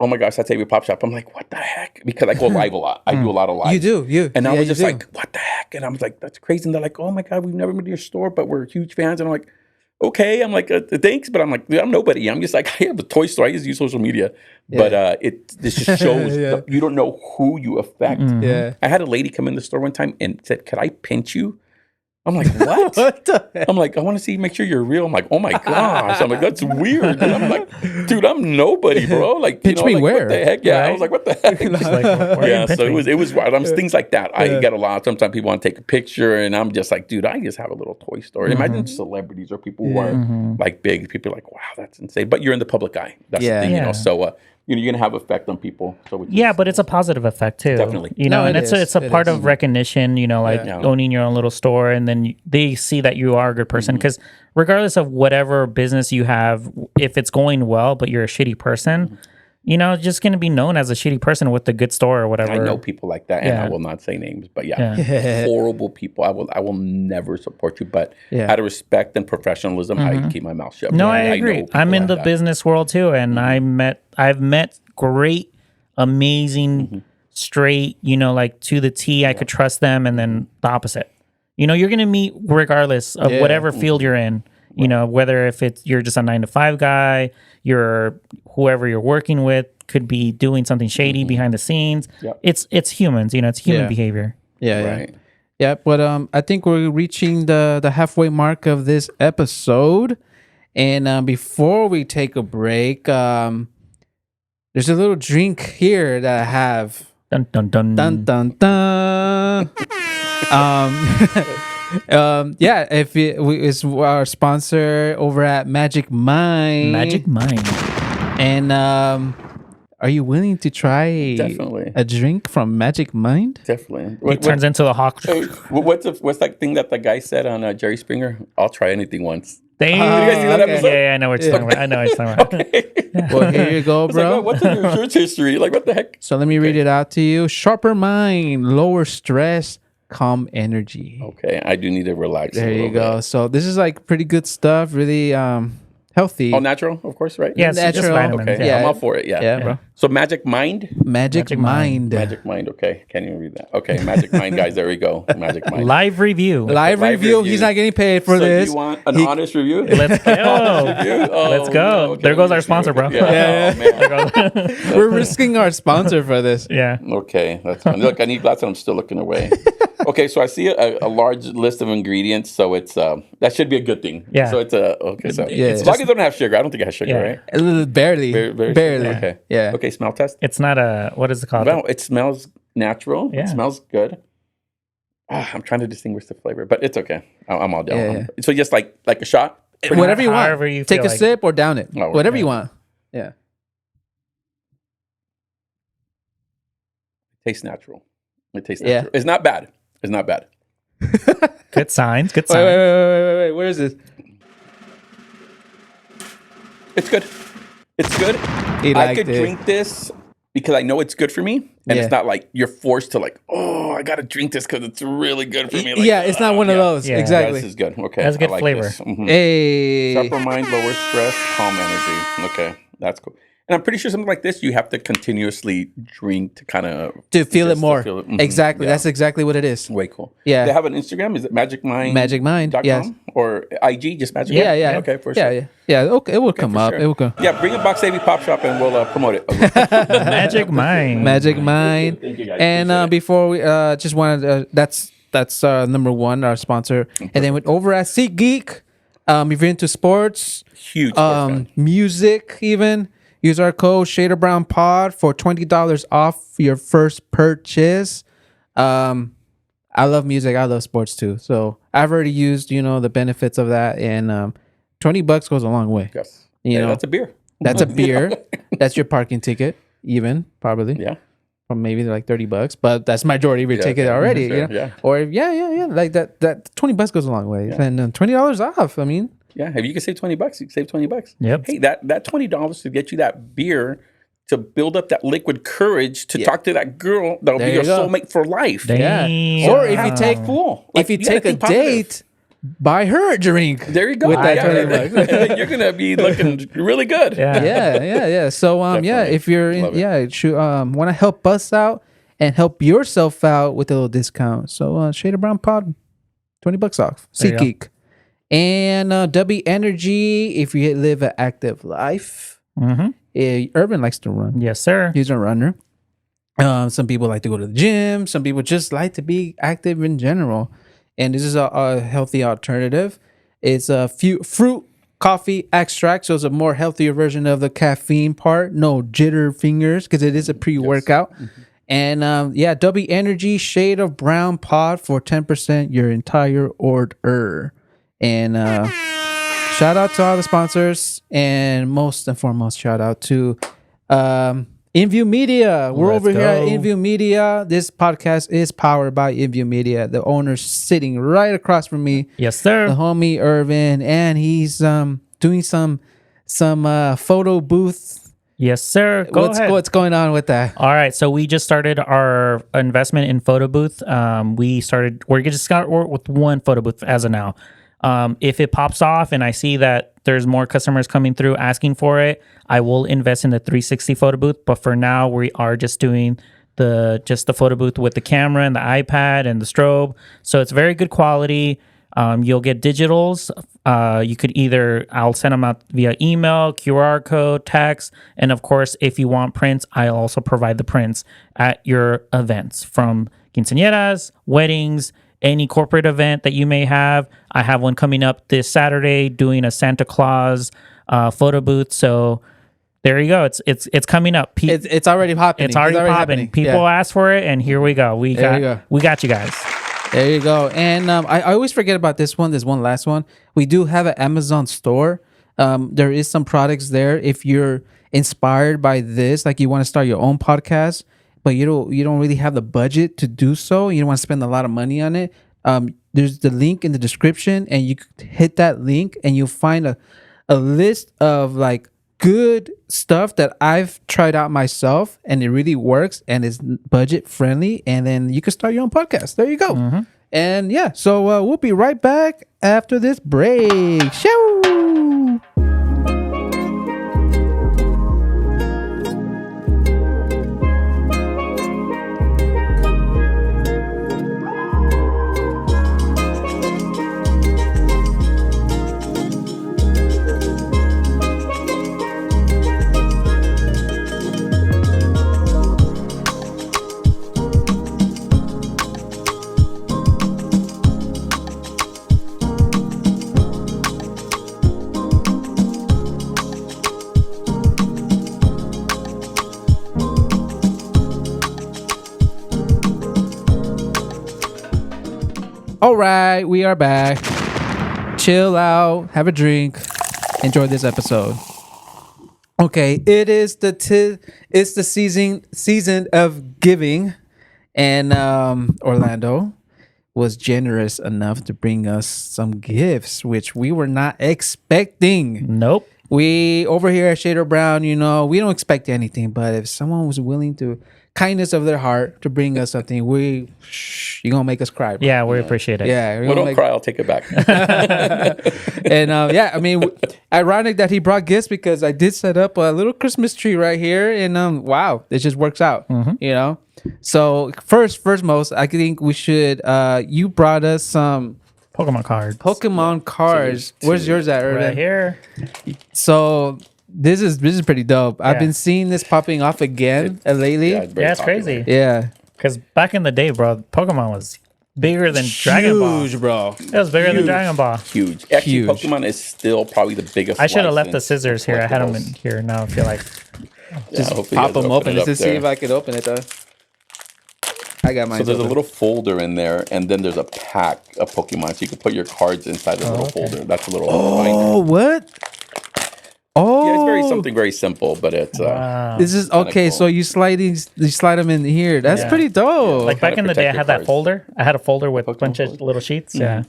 oh my gosh, that's AV Pop Shop. I'm like, what the heck? Because I go live a lot. I do a lot of live. You do. And I was just like, what the heck? And I was like, that's crazy. And they're like, oh my God, we've never been to your store, but we're huge fans. And I'm like, okay. I'm like, thanks. But I'm like, dude, I'm nobody. I'm just like, I have a toy store. I just use social media. Yeah. But this just shows you don't know who you affect. Yeah. I had a lady come in the store one time and said, could I pinch you? I'm like, what? What the heck? I'm like, I want to make sure you're real. I'm like, oh my gosh. I'm like, that's weird. And I'm like, dude, I'm nobody, bro. Like, pinch me like, where? What the heck? Yeah. Right? I was like, what the heck? So it was wild. Things like that. I get a lot. Sometimes people want to take a picture, and I'm just like, dude, I just have a little toy store. Imagine celebrities or people who are like big. People are like, wow, that's insane. But you're in the public eye. That's the thing, So you're going to have effect on people. So but it's a positive effect too. Definitely. And it's a part of recognition, like owning your own little store, and then they see that you are a good person, because regardless of whatever business you have, if it's going well, but you're a shitty person, just going to be known as a shitty person with a good store or whatever. I know people like that, and I will not say names, but horrible people. I will never support you, but out of respect and professionalism, I keep my mouth shut. No, I agree. I'm in the business world too, and I've met great, amazing straight, like to the T, I could trust them, and then the opposite. You're going to meet regardless of whatever field you're in. Whether if you're just a 9-to-5 guy, whoever you're working with could be doing something shady behind the scenes. Yep. It's humans, it's human behavior. Right. Yeah, but I think we're reaching the halfway mark of this episode. And before we take a break, there's a little drink here that I have. Dun dun dun dun dun dun. If it's our sponsor over at Magicmind. Magicmind. And are you willing to try Definitely a drink from Magicmind? Definitely. It turns into the hawk. What's that thing that the guy said on Jerry Springer? I'll try anything once. Did you guys see that episode? Yeah, I know what you're talking about. I know what you're talking about. Okay. Well, here you go, bro. Like, what's in your church history? Like, what the heck? So let me read it out to you. Sharper mind, lower stress, calm energy. Okay, I do need to relax. There you go. Bit. So this is like pretty good stuff. Really healthy. All natural, of course, right? Yeah, natural. Just vitamins. Okay, yeah, I'm all for it. Yeah, bro. So Magicmind? Magicmind. Magicmind. Okay, can't even read that. Okay, Magicmind, guys. There we go. Magicmind. Live review. Live review. He's not getting paid for this. You want an honest review? Let's go. Let's go. No, okay, there goes our sponsor, bro. Yeah. Oh, man. We're risking our sponsor for this. Yeah. Okay, that's fine. Look, I need glasses. I'm still looking away. Okay, so I see a large list of ingredients, so it's that should be a good thing. Yeah. So it's okay. So it's as long as it don't have sugar, I don't think it has sugar, right? A little, barely. Barely. Okay. Yeah. Okay. Smell test. It's not what is it called? Well, it smells natural. Yeah. It smells good. I'm trying to distinguish the flavor, but it's okay. I'm all down. Yeah. So just like a shot. Whatever you want. However you Take feel a sip or down it. Oh, whatever you want. Yeah. It tastes natural. It tastes natural. Yeah. It's not bad. It's not bad. Good signs. Good signs. Wait. Where is this? It's good. It's good. I could drink this because I know it's good for me. And it's not like you're forced to like, oh, I got to drink this because it's really good for me. Like, yeah, it's not one of those. Yeah. Exactly. Yeah, this is good. Okay. That's good flavor. Mm-hmm. Hey. Sharper mind, lower stress, calm energy. Okay. That's cool. And I'm pretty sure something like this, you have to continuously drink to kind of... To feel it more. Mm-hmm. Exactly. Yeah. That's exactly what it is. Way cool. Yeah. They have an Instagram. Is it Magicmind? Magicmind, yes. Or IG, just Magicmind? Yeah. Okay, for sure. Yeah. Okay, it will come up. Sure. It will come. Yeah, bring a Box AV Pop Shop and we'll promote it. Magicmind. Magicmind. Thank you guys. And before we just wanted... that's number one, our sponsor. Mm-hmm. And then over at SeatGeek, if you're into sports... Huge sports fan. Music even... Use our code ShaderBrownPod for $20 off your first purchase. I love music. I love sports too. So I've already used, the benefits of that. And $20 goes a long way. Yes. You know, that's a beer. That's a beer. That's your parking ticket, even probably. Yeah. Or maybe like $30, but that's majority of your ticket already. Sure, yeah. Or like that $20 goes a long way. Yeah. And $20 off. I mean. Yeah, if you can save $20, you can save $20. Yep. Hey, that $20 to get you that beer to build up that liquid courage to talk to that girl that'll be your soulmate for life. Damn. Yeah. Or if you take if you take a date, buy her a drink. There you go. With that $20. And then you're gonna be looking really good. Yeah. So if you're in want to help us out and help yourself out with a little discount. So Shader Brown Pod, $20 off. SeatGeek. And W Energy, if you live an active life. Urban likes to run. Yes, sir. He's a runner. Some people like to go to the gym. Some people just like to be active in general. And this is a healthy alternative. It's a fruit coffee extract. So it's a more healthier version of the caffeine part. No jitter fingers because it is a pre-workout. Yes. Mm-hmm. And W Energy Shade of Brown Pod for 10% your entire order. And shout out to all the sponsors, and most and foremost, shout out to Inview Media. We're over here at Inview Media. This podcast is powered by Inview Media. The owner's sitting right across from me. Yes, sir. The homie Irvin, and he's doing some photo booth. Yes, sir. What's going on with that? All right, so we just started our investment in photo booth. We're just got with one photo booth as of now. If it pops off and I see that there's more customers coming through asking for it, I will invest in the 360 photo booth. But for now, we are just doing just the photo booth with the camera and the iPad and the strobe. So it's very good quality. You'll get digitals. You could I'll send them out via email, QR code, text, and of course, if you want prints, I'll also provide the prints at your events, from quinceañeras, weddings, any corporate event that you may have. I have one coming up this Saturday, doing a Santa Claus photo booth. So there you go. It's coming up. It's already popping. It's already popping. Happening. People asked for it, and here we go. We got you guys. There you go. And I always forget about this one. There's one last one. We do have an Amazon store. There is some products there. If you're inspired by this, like you want to start your own podcast, but you don't really have the budget to do so, you don't want to spend a lot of money on it, there's the link in the description, and you hit that link and you'll find a list of like good stuff that I've tried out myself, and it really works and is budget friendly, and then you can start your own podcast. There you go. And yeah, so we'll be right back after this break. Shoo! All right, we are back. Chill out, have a drink, enjoy this episode. Okay, it is it's the season of giving, and Orlando was generous enough to bring us some gifts, which we were not expecting. Nope. We over here at Shader Brown, we don't expect anything, but if someone was willing to kindness of their heart to bring us something, you're gonna make us cry, bro. Yeah, we appreciate it. Yeah, well, don't cry, I'll take it back. And yeah, I mean, ironic that he brought gifts, because I did set up a little Christmas tree right here, and wow, it just works out. So first most, I think we should you brought us some Pokemon cards. Where's yours at, Irvin? Right here. So this is pretty dope. Yeah. I've been seeing this popping off again lately. Yeah, it's crazy. Yeah, because back in the day, bro, Pokemon was bigger than Dragon Ball. Huge, bro. It was bigger than Dragon Ball. Huge. Actually, Pokemon is still probably the biggest. I should have left the scissors here. I had them in here. Now I feel like just pop them open. Let's see if I can open it though. I got mine. So there's a little folder in there, and then there's a pack of Pokemon, so you can put your cards inside the little folder. That's a little. Oh, what? Oh, yeah, it's something very simple, but it's this is okay. Cool. So you slide them in here. That's pretty dope. Like back in the day, I had that folder. I had a folder with a bunch of little sheets. Yeah.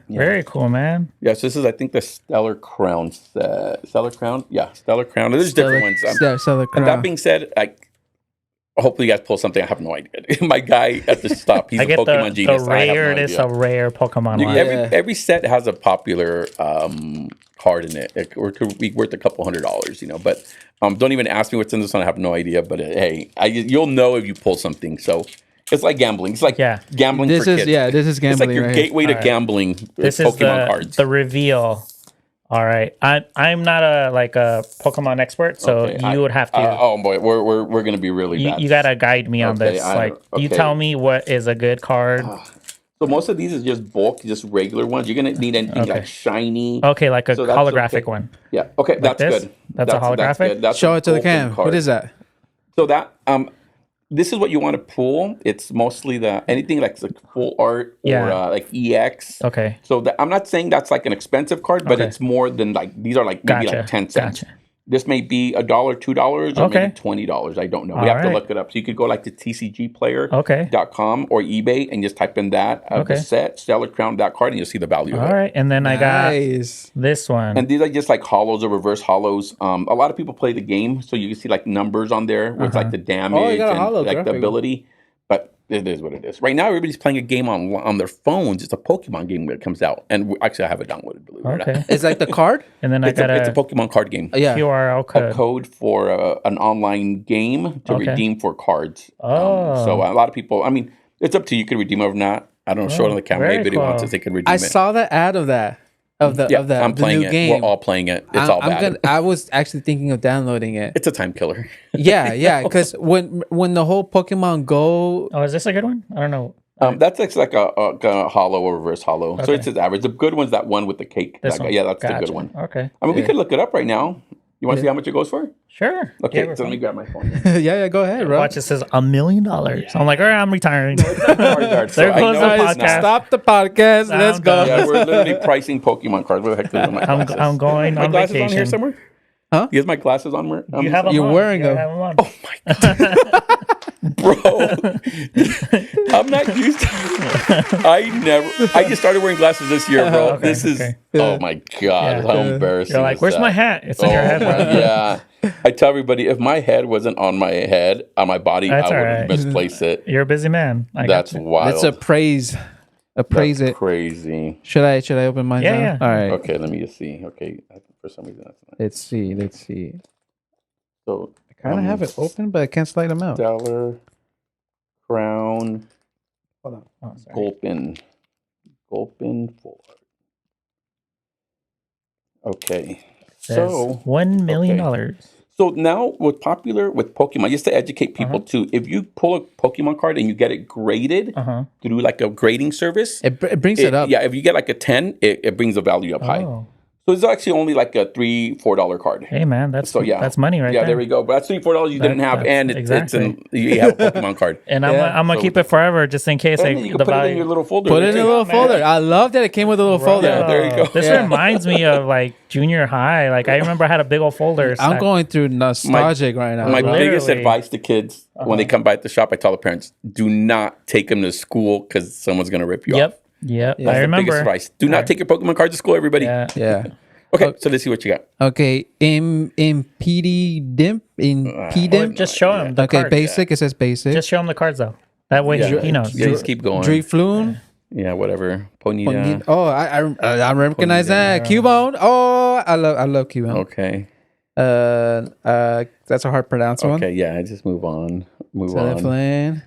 Very cool, man. Yeah. So this is, I think, the Stellar Crown. Stellar Crown. Yeah, Stellar Crown. There's different ones. Stellar Crown. And that being said, hopefully you guys pull something. I have no idea. My guy at the stop, he's a Pokemon genius. The rarest of rare Pokemon. Every set has a popular card in it. It could be worth a couple $100, But don't even ask me what's in this one. I have no idea. But hey, you'll know if you pull something. So it's like gambling. It's like gambling for kids. This is gambling. It's like your gateway to gambling. This Pokemon is cards. The reveal. All right, I'm not a Pokemon expert, so you would have to. Oh boy, we're gonna be really bad. You gotta guide me on this. You tell me what is a good card. So most of these is just bulk, just regular ones. You're gonna need anything like shiny. Okay, like a holographic one. Yeah. Okay, that's good. That's a holographic. That's Show it to the cam. What is that? So that this is what you want to pull. It's mostly anything like full art or like EX. Okay. So I'm not saying that's like an expensive card, but it's more than these are like maybe like 10 cents. Gotcha. This may be $1, $2, or maybe $20. I don't know. We have to look it up. So you could go like to tcgplayer.com or eBay and just type in that the set, Stellar Crown, that card, and you'll see the value of it. All right. And then I got this one. And these are just like hollows or reverse hollows. A lot of people play the game, so you can see like numbers on there with like the damage and like the ability. But It is what it is. Right now, everybody's playing a game on their phones. It's a Pokemon game that comes out, and actually, I have it downloaded. Believe it or not. Okay. It's like the card, and then it's a Pokemon card game. Yeah. QRL code. A code for an online game to redeem for cards. So a lot of people. I mean, it's up to you. You can redeem it or not. I don't show it on the camera. Maybe they want to. They can redeem it. I saw the ad of that. Of the I'm playing it. Game. We're all playing it. It's all bad. I was actually thinking of downloading it. It's a time killer. Yeah. Because when the whole Pokemon Go. Oh, is this a good one? I don't know. That's like a hollow or reverse hollow. Okay. So it's his average. The good one's that one with the cake. This one? Yeah, that's the good one. Okay. I mean, we could look it up right now. You want to see how much it goes for? Sure. Okay, so let me grab my phone. yeah, go ahead, bro. Watch, it says $1 million. I'm like, all right, I'm retiring. There goes the podcast. Stop the podcast. Let's go. Yeah, we're literally pricing Pokemon cards. Where the heck is my glasses? I'm going my on glasses vacation. on here somewhere? Huh? You have my glasses on? You have them You're on. wearing them. Oh my god. Bro, I'm not used to I just started wearing glasses this year, bro. Okay, this is oh my god, how embarrassing. You're like, where's my hat? It's in your head, bro. Yeah. I tell everybody, if my head wasn't on my head, on my body, I would misplace it. You're a busy man. That's wild. Let's appraise it. Crazy. Should I open mine? Yeah. All right. Okay, let me just see. Okay, for some reason that's not. Let's see. So I kind of have it open, but I can't slide them out. Stellar, Crown, Hold on. Gulpin Full Art. Okay, so $1 million. So now, what's popular with Pokemon, just to educate people too, if you pull a Pokemon card and you get it graded through like a grading service, it brings it up. Yeah, if you get like a 10, it brings the value up high. So it's actually only like a $3-4 card. Hey man, that's money right there. Yeah, there we go. But that's $3-4 you didn't have, and you have a Pokemon card. And I'm gonna keep it forever just in case. And you can put it in your little folder. Put it in a little folder. I love that it came with a little folder. Yeah, there you go. This reminds me of like junior high. Like I remember I had a big old folder. I'm going through nostalgic right now. My biggest advice to kids when they come by at the shop, I tell the parents, do not take them to school because someone's gonna rip you off. Yep. That's I remember. The biggest advice. Do not take your Pokemon cards to school, everybody. Yeah. Okay, so let's see what you got. Okay, in PD Just show him. The cards. basic. It says basic. Just show him the cards though. That way he knows. Yeah, just keep going. Drifloon. Yeah, whatever. Ponyta. Oh, I recognize that. Cubone. Oh, I love Cubone. Okay. That's a hard pronounce one. Okay, yeah, just move on. Move on. Okay.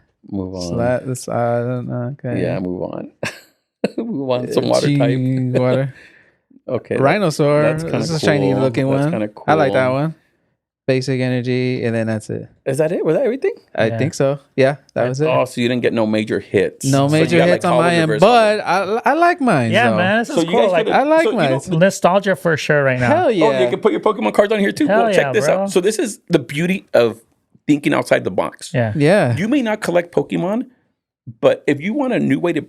Yeah, move on. Move on. Some water type. Water. Okay. Rhinosaur. That's this is cool. a shiny looking That's one. Kind of cool. I like that one. Basic energy, and then that's it. Is that it? Was that everything? I think so. Yeah, that was it. Oh, so you didn't get no major hits. No major hits on my end, but I like mine. Yeah, though. man, this is cool. Like, I like mine. Nostalgia for sure right now. Hell yeah! Oh, you can put your Pokemon cards on here too. Well, check this out. So this is the beauty of thinking outside the box. Yeah. You may not collect Pokemon, but if you want a new way to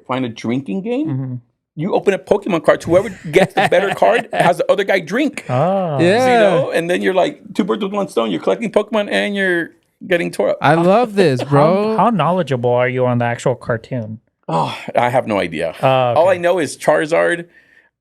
find a drinking game. You open up Pokemon cards. Whoever gets the better card has the other guy drink. Oh, yeah. And then you're like 2 birds with 1 stone. You're collecting Pokemon and you're getting tore up. I love this, bro. How knowledgeable are you on the actual cartoon? Oh, I have no idea. All I know is Charizard,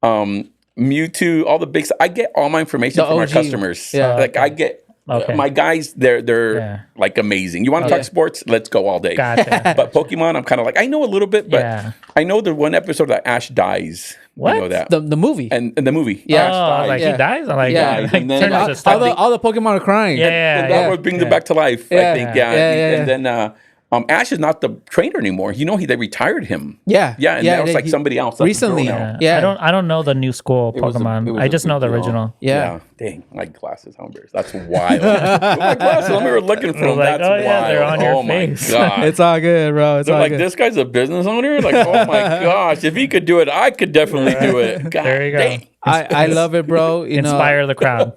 Mewtwo, all the big stuff. I get all my information from our customers. Yeah. I get my guys. They're like amazing. You want to talk sports? Let's go all day. Gotcha. But Pokemon, I'm kind of like I know a little bit, but I know the one episode that Ash dies. What? You know that the movie and the movie. Yeah. Ash dies. He dies. I'm like, and then all the Pokemon are crying. And that would bring them back to life. I think. And then. Ash is not the trainer anymore. They retired him. Yeah, and that was like somebody else recently. I don't know the new school Pokemon. I just know the original. Yeah. Dang, my glasses. How embarrassed. That's wild. My glasses. I remember looking for them. That's wild. They're on your face. My god, it's all good, bro. It's all like good. This guy's a business owner. Like, oh my gosh, if he could do it, I could definitely do it. God, there you go. Dang. I love it, bro. Inspire the crowd.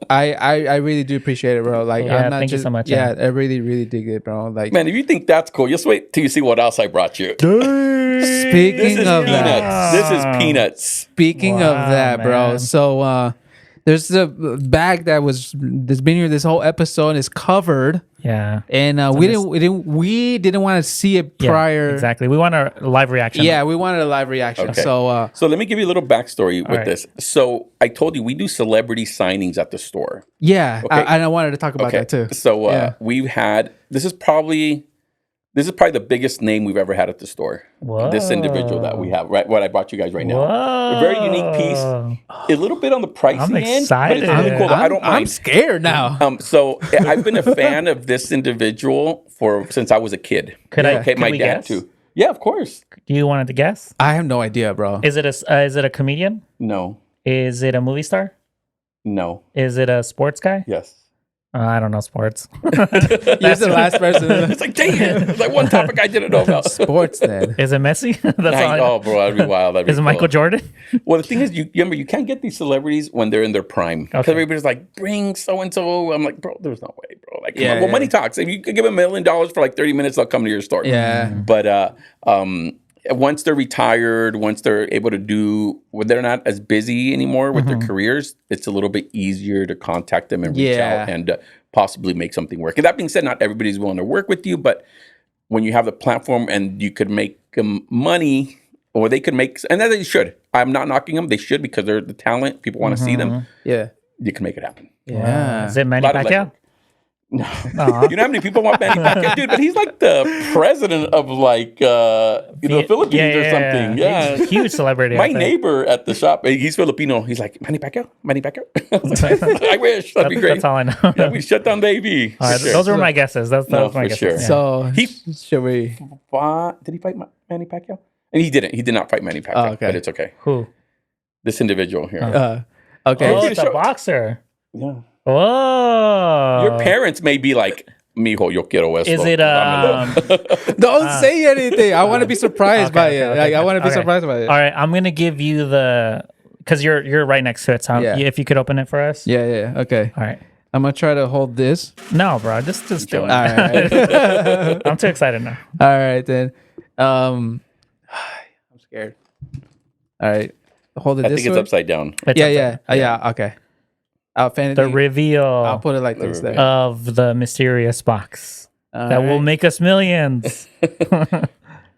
I really do appeapate it, bro. Like, I'm not thank you so much. Yeah, I really dig it, bro. Like, man, if you think that's cool, just wait till you see what else I brought you. Speaking of that, this is peanuts. Speaking of that, bro. So there's the bag that's been here this whole episode and is covered. Yeah, and we didn't want to see it prior. Exactly, we want a live reaction. Yeah, we wanted a live reaction. Okay. So let me give you a little backstory with this. So I told you we do celebrity signings at the store. Yeah, and I wanted to talk about that too. So we've had, this is probably This is probably the biggest name we've ever had at the store. Whoa. This individual that we have, right? What I brought you guys right now. Whoa. A very unique piece. A little bit on the pricey I'm end, excited. but it's really cool. I don't mind. I'm scared now. So I've been a fan of this individual since I was a kid. Could my we dad guess? too. Yeah, of course. Do you want to guess? I have no idea, bro. Is it a comedian? No. Is it a movie star? No. Is it a sports guy? Yes. I don't know sports. You're the last person. It's like, dang it. It's like one topic I didn't know about. Sports, then. Is it Messi? That's all I know. Oh, bro, that'd be wild. Is it Michael Jordan? Well, the thing is, remember, you can't get these celebrities when they're in their prime. Because everybody's like, bring so-and-so. I'm like, bro, there's no way, bro. Like, come on. Well, money talks. If you could give $1 million for like 30 minutes, they'll come to your store. Yeah. But once they're retired, once they're able to when they're not as busy anymore with their careers, it's a little bit easier to contact them and reach out and possibly make something work. And that being said, not everybody's willing to work with you, but when you have the platform and you could make money, or they could make, and that they should. I'm not knocking them. They should, because they're the talent. People want to see them. Yeah. You can make it happen. Yeah. Is it Manny Pacquiao? No. You know how many people want Manny Pacquiao? Dude, but he's like the president of like the Philippines or something. Yeah. He's a huge celebrity. My neighbor at the shop, he's Filipino. He's like, Manny Pacquiao? Manny Pacquiao? I wish. That'd be great. That's all I know. Yeah, we shut down the AV. All right, those were my guesses. That's my guesses. Sure. Yeah. So, should we? Did he fight Manny Pacquiao? And he didn't. He did not fight Manny Pacquiao. Oh, okay. But it's okay. Who? This individual here. Okay. Oh, it's a boxer. Yeah. Oh. Your parents may be like, mijo, yo quiero esto. Is it Don't say anything. I want to be surprised by it. Like, I want to be surprised by it. All right, I'm gonna give you because you're right next to it. So if you could open it for us. Yeah. Okay. All right. I'm gonna try to hold this. No, bro, just do it. All right. I'm too excited now. All right then. I'm scared. All right. Hold it. I this think it's way? upside down. Yeah. Okay. The reveal. I'll put it like this there. Of the mysterious box that will make us millions. It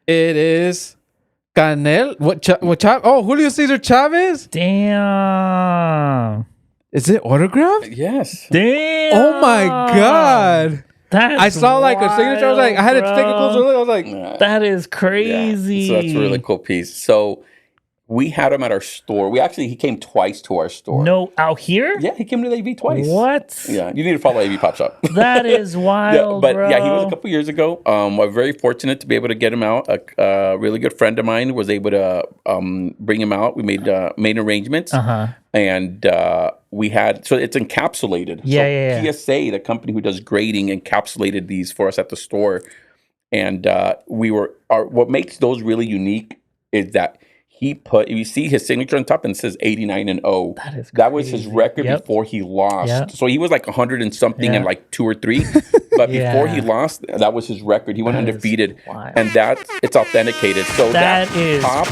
is Canel. What? Oh, Julio Cesar Chavez. Damn. Is it autographed? Yes. Damn. Oh my god. I saw like a signature. I was like, I had to take a closer look. I was like, that is crazy. Yeah. So that's a really cool piece. So we had him at our store. He came twice to our store. No, out here? Yeah, he came to the AV twice. What? Yeah, you need to follow AV Pop Shop. That is wild, but bro. yeah, he was a couple years ago. We're very fortunate to be able to get him out. A really good friend of mine was able to bring him out. We made arrangements. And we had, so it's encapsulated. Yeah. PSA, the company who does grading, encapsulated these for us at the store. And what makes those really unique is that you see his signature on top and it says 89 and 0. That was his record before he lost. Yep. So he was like 100 and something and like 2 or 3. But before he lost, that was his record. He went undefeated. And it's authenticated. So that is top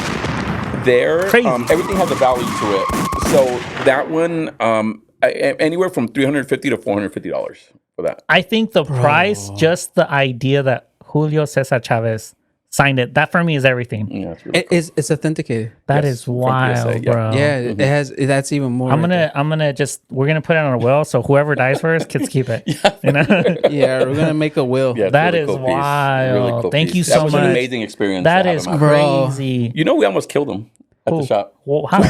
there, everything has a value to it. So that one, anywhere from $350 to $450 for that. I think the price, just the idea that Julio Cesar Chavez signed it, that for me is everything. Yeah, it's really cool. It's authenticated. That is wild, PSA, bro. Yeah, it has. That's even more. We're gonna put it on a will, so whoever dies first gets keep it. You know? Yeah, we're gonna make a will. Yeah, that really is cool wild. Really cool Thank piece. you so much. That was an amazing experience. That is crazy. You know, we almost killed him at the shop. Well, how?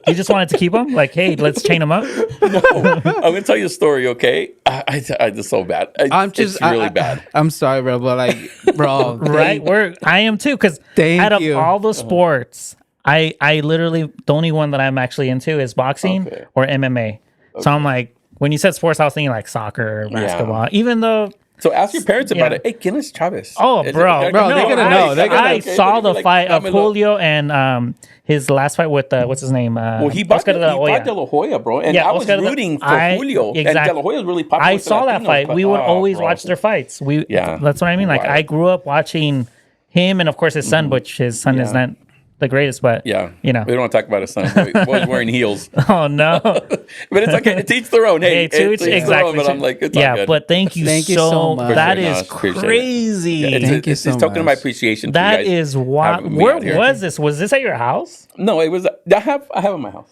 You just wanted to keep him? Like, hey, let's chain him up? No, I'm going to tell you a story, okay? I just so bad. It's really bad. I'm sorry, bro, but like, bro. Right? I am too, because out of all the sports, I literally, the only one that I'm actually into is boxing or MMA. So I'm like, when you said sports, I was thinking like soccer, basketball, even though. So ask your parents about it. Hey, ¿quién es Chavez? Oh, bro, they're gonna know. I saw the fight of Julio and his last fight with what's his name? Well, he bought De La Hoya, bro, and I was rooting for Julio. Exactly. And De La Hoya is really popular. I saw that fight. We would always watch their fights. That's what I mean. Like I grew up watching him, and of course his son, which his son is not the greatest, but you know, we don't want to talk about his son. Boy's wearing heels. Oh no! But it's okay. It's each their own. Hey, exactly. But I'm like, it's all good. But thank you so much. That is crazy. Thank you so much. It's token of my appreciation. That is wild. Where was this? Was this at your house? No, it was. I have it in my house.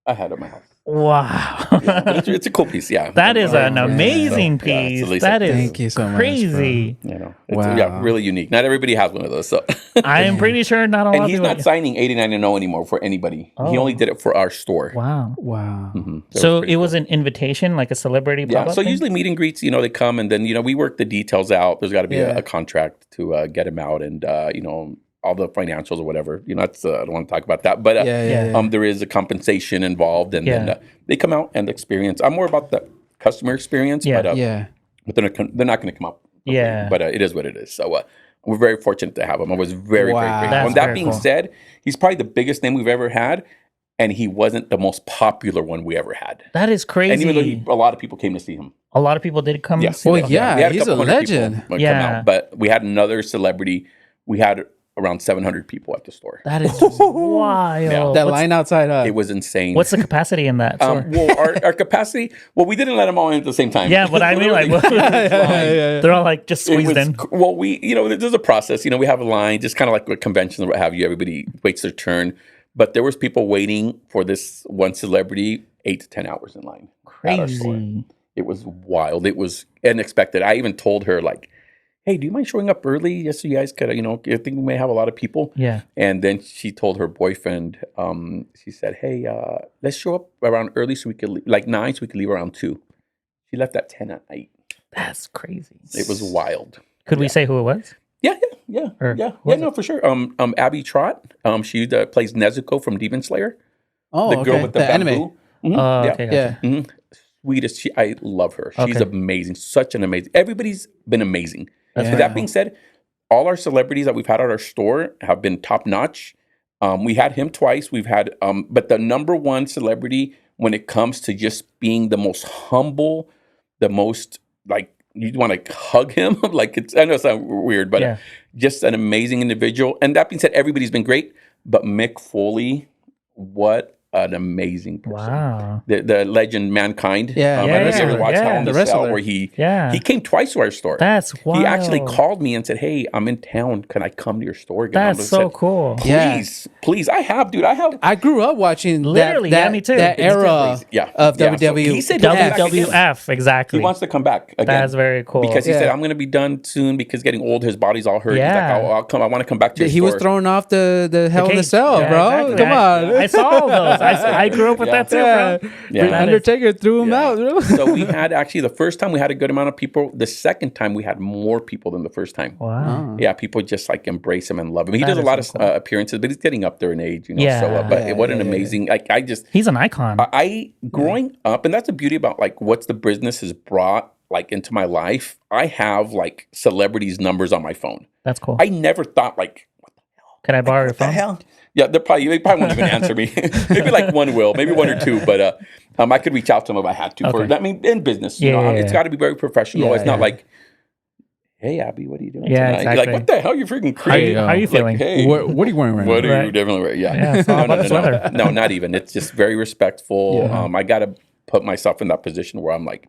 I had it in my house. Wow. It's a cool piece. Yeah, That is an amazing piece. That is Thank you so much, crazy. It's really unique. Not everybody has one of those. So I am pretty sure not a lot and of he's people. not signing 89 and 0 anymore for anybody. He only did it for our store. Wow. So it was an invitation, like a celebrity pop-up so thing? usually meet and greets, they come and then, we work the details out. There's got to be a contract to get him out and, all the financials or whatever. I don't want to talk about that. But there is a compensation involved and then they come out and experience. I'm more about the customer experience, but they're not going to come up. But it is what it is. So we're very fortunate to have him. I was very, very grateful. And that being said, he's probably the biggest name we've ever had. And he wasn't the most popular one we ever had. That is crazy. And even though a lot of people came to see him. A lot of people did come. Yes. Well, We had he's a legend. come out, but we had another celebrity. We had around 700 people at the store. That is wild. That line outside. It was insane. What's the capacity in that store? Well, our capacity. Well, we didn't let them all in at the same time. Yeah, but I mean, like, they're all like just squeezed in. Well, there's a process. We have a line, just kind of like with conventions or what have you. Everybody waits their turn, but there was people waiting for this one celebrity 8 to 10 hours in line. Crazy. It was wild. It was unexpected. I even told her like, hey, do you mind showing up early just so you guys could, I think we may have a lot of people. Yeah. And then she told her boyfriend, she said, hey, let's show up around early so we could leave, like 9 so we could leave around 2. She left at 10 at night. That's crazy. It was wild. Could we say who it was? Yeah, no, for sure. Abby Trott, she plays Nezuko from Demon Slayer. Oh, the girl with the bamboo. Anime. Okay, gotcha. Sweetest. I love her. She's amazing. Such an amazing. Everybody's been amazing. With that being said, all our celebrities that we've had at our store have been top notch. We had him twice. We've had, but the number one celebrity when it comes to just being the most humble, the most like you want to hug him. Like I know it sounds weird, but just an amazing individual. And that being said, everybody's been great. But Mick Foley, what an amazing person. Wow. The legend Mankind. I don't know if you ever watched Hell in the the Cell wrestler. where he came twice to our store. That's wild. He actually called me and said, hey, I'm in town. Can I come to your store again? That's so cool. Please. I have. I grew up watching literally, that, me too. That era of WWE. So he said WWF, exactly. He wants to come back again. That's very cool. Because he said, I'm going to be done soon because getting old, his body's all hurt. He's like, I'll come. I want to come back to your store. He was throwing off the Hell in the Cell, bro. Exactly. Come on. I saw all those. I grew up with that too, bro. Undertaker threw him out, bro. So we had actually the first time we had a good amount of people. The second time we had more people than the first time. Wow. Yeah, people just like embrace him and love him. He does a lot of appearances, but he's getting up there in age, but what an amazing, he's an icon. Growing up, and that's the beauty about like what's the business has brought like into my life. I have like celebrities' numbers on my phone. That's cool. I never thought like, what the hell? Can I borrow your phone? What the hell? Yeah, they probably won't even answer me. Maybe like one will, maybe one or two, but I could reach out to them if I had to. In business, it's got to be very professional. It's not like, hey, Abby, what are you doing tonight? Exactly. You're like, what the hell? You're freaking crazy. How are you feeling? Like, hey, what are you wearing right now? What are you definitely wearing? Yeah. No, not even. It's just very respectful. I got to put myself in that position where I'm like,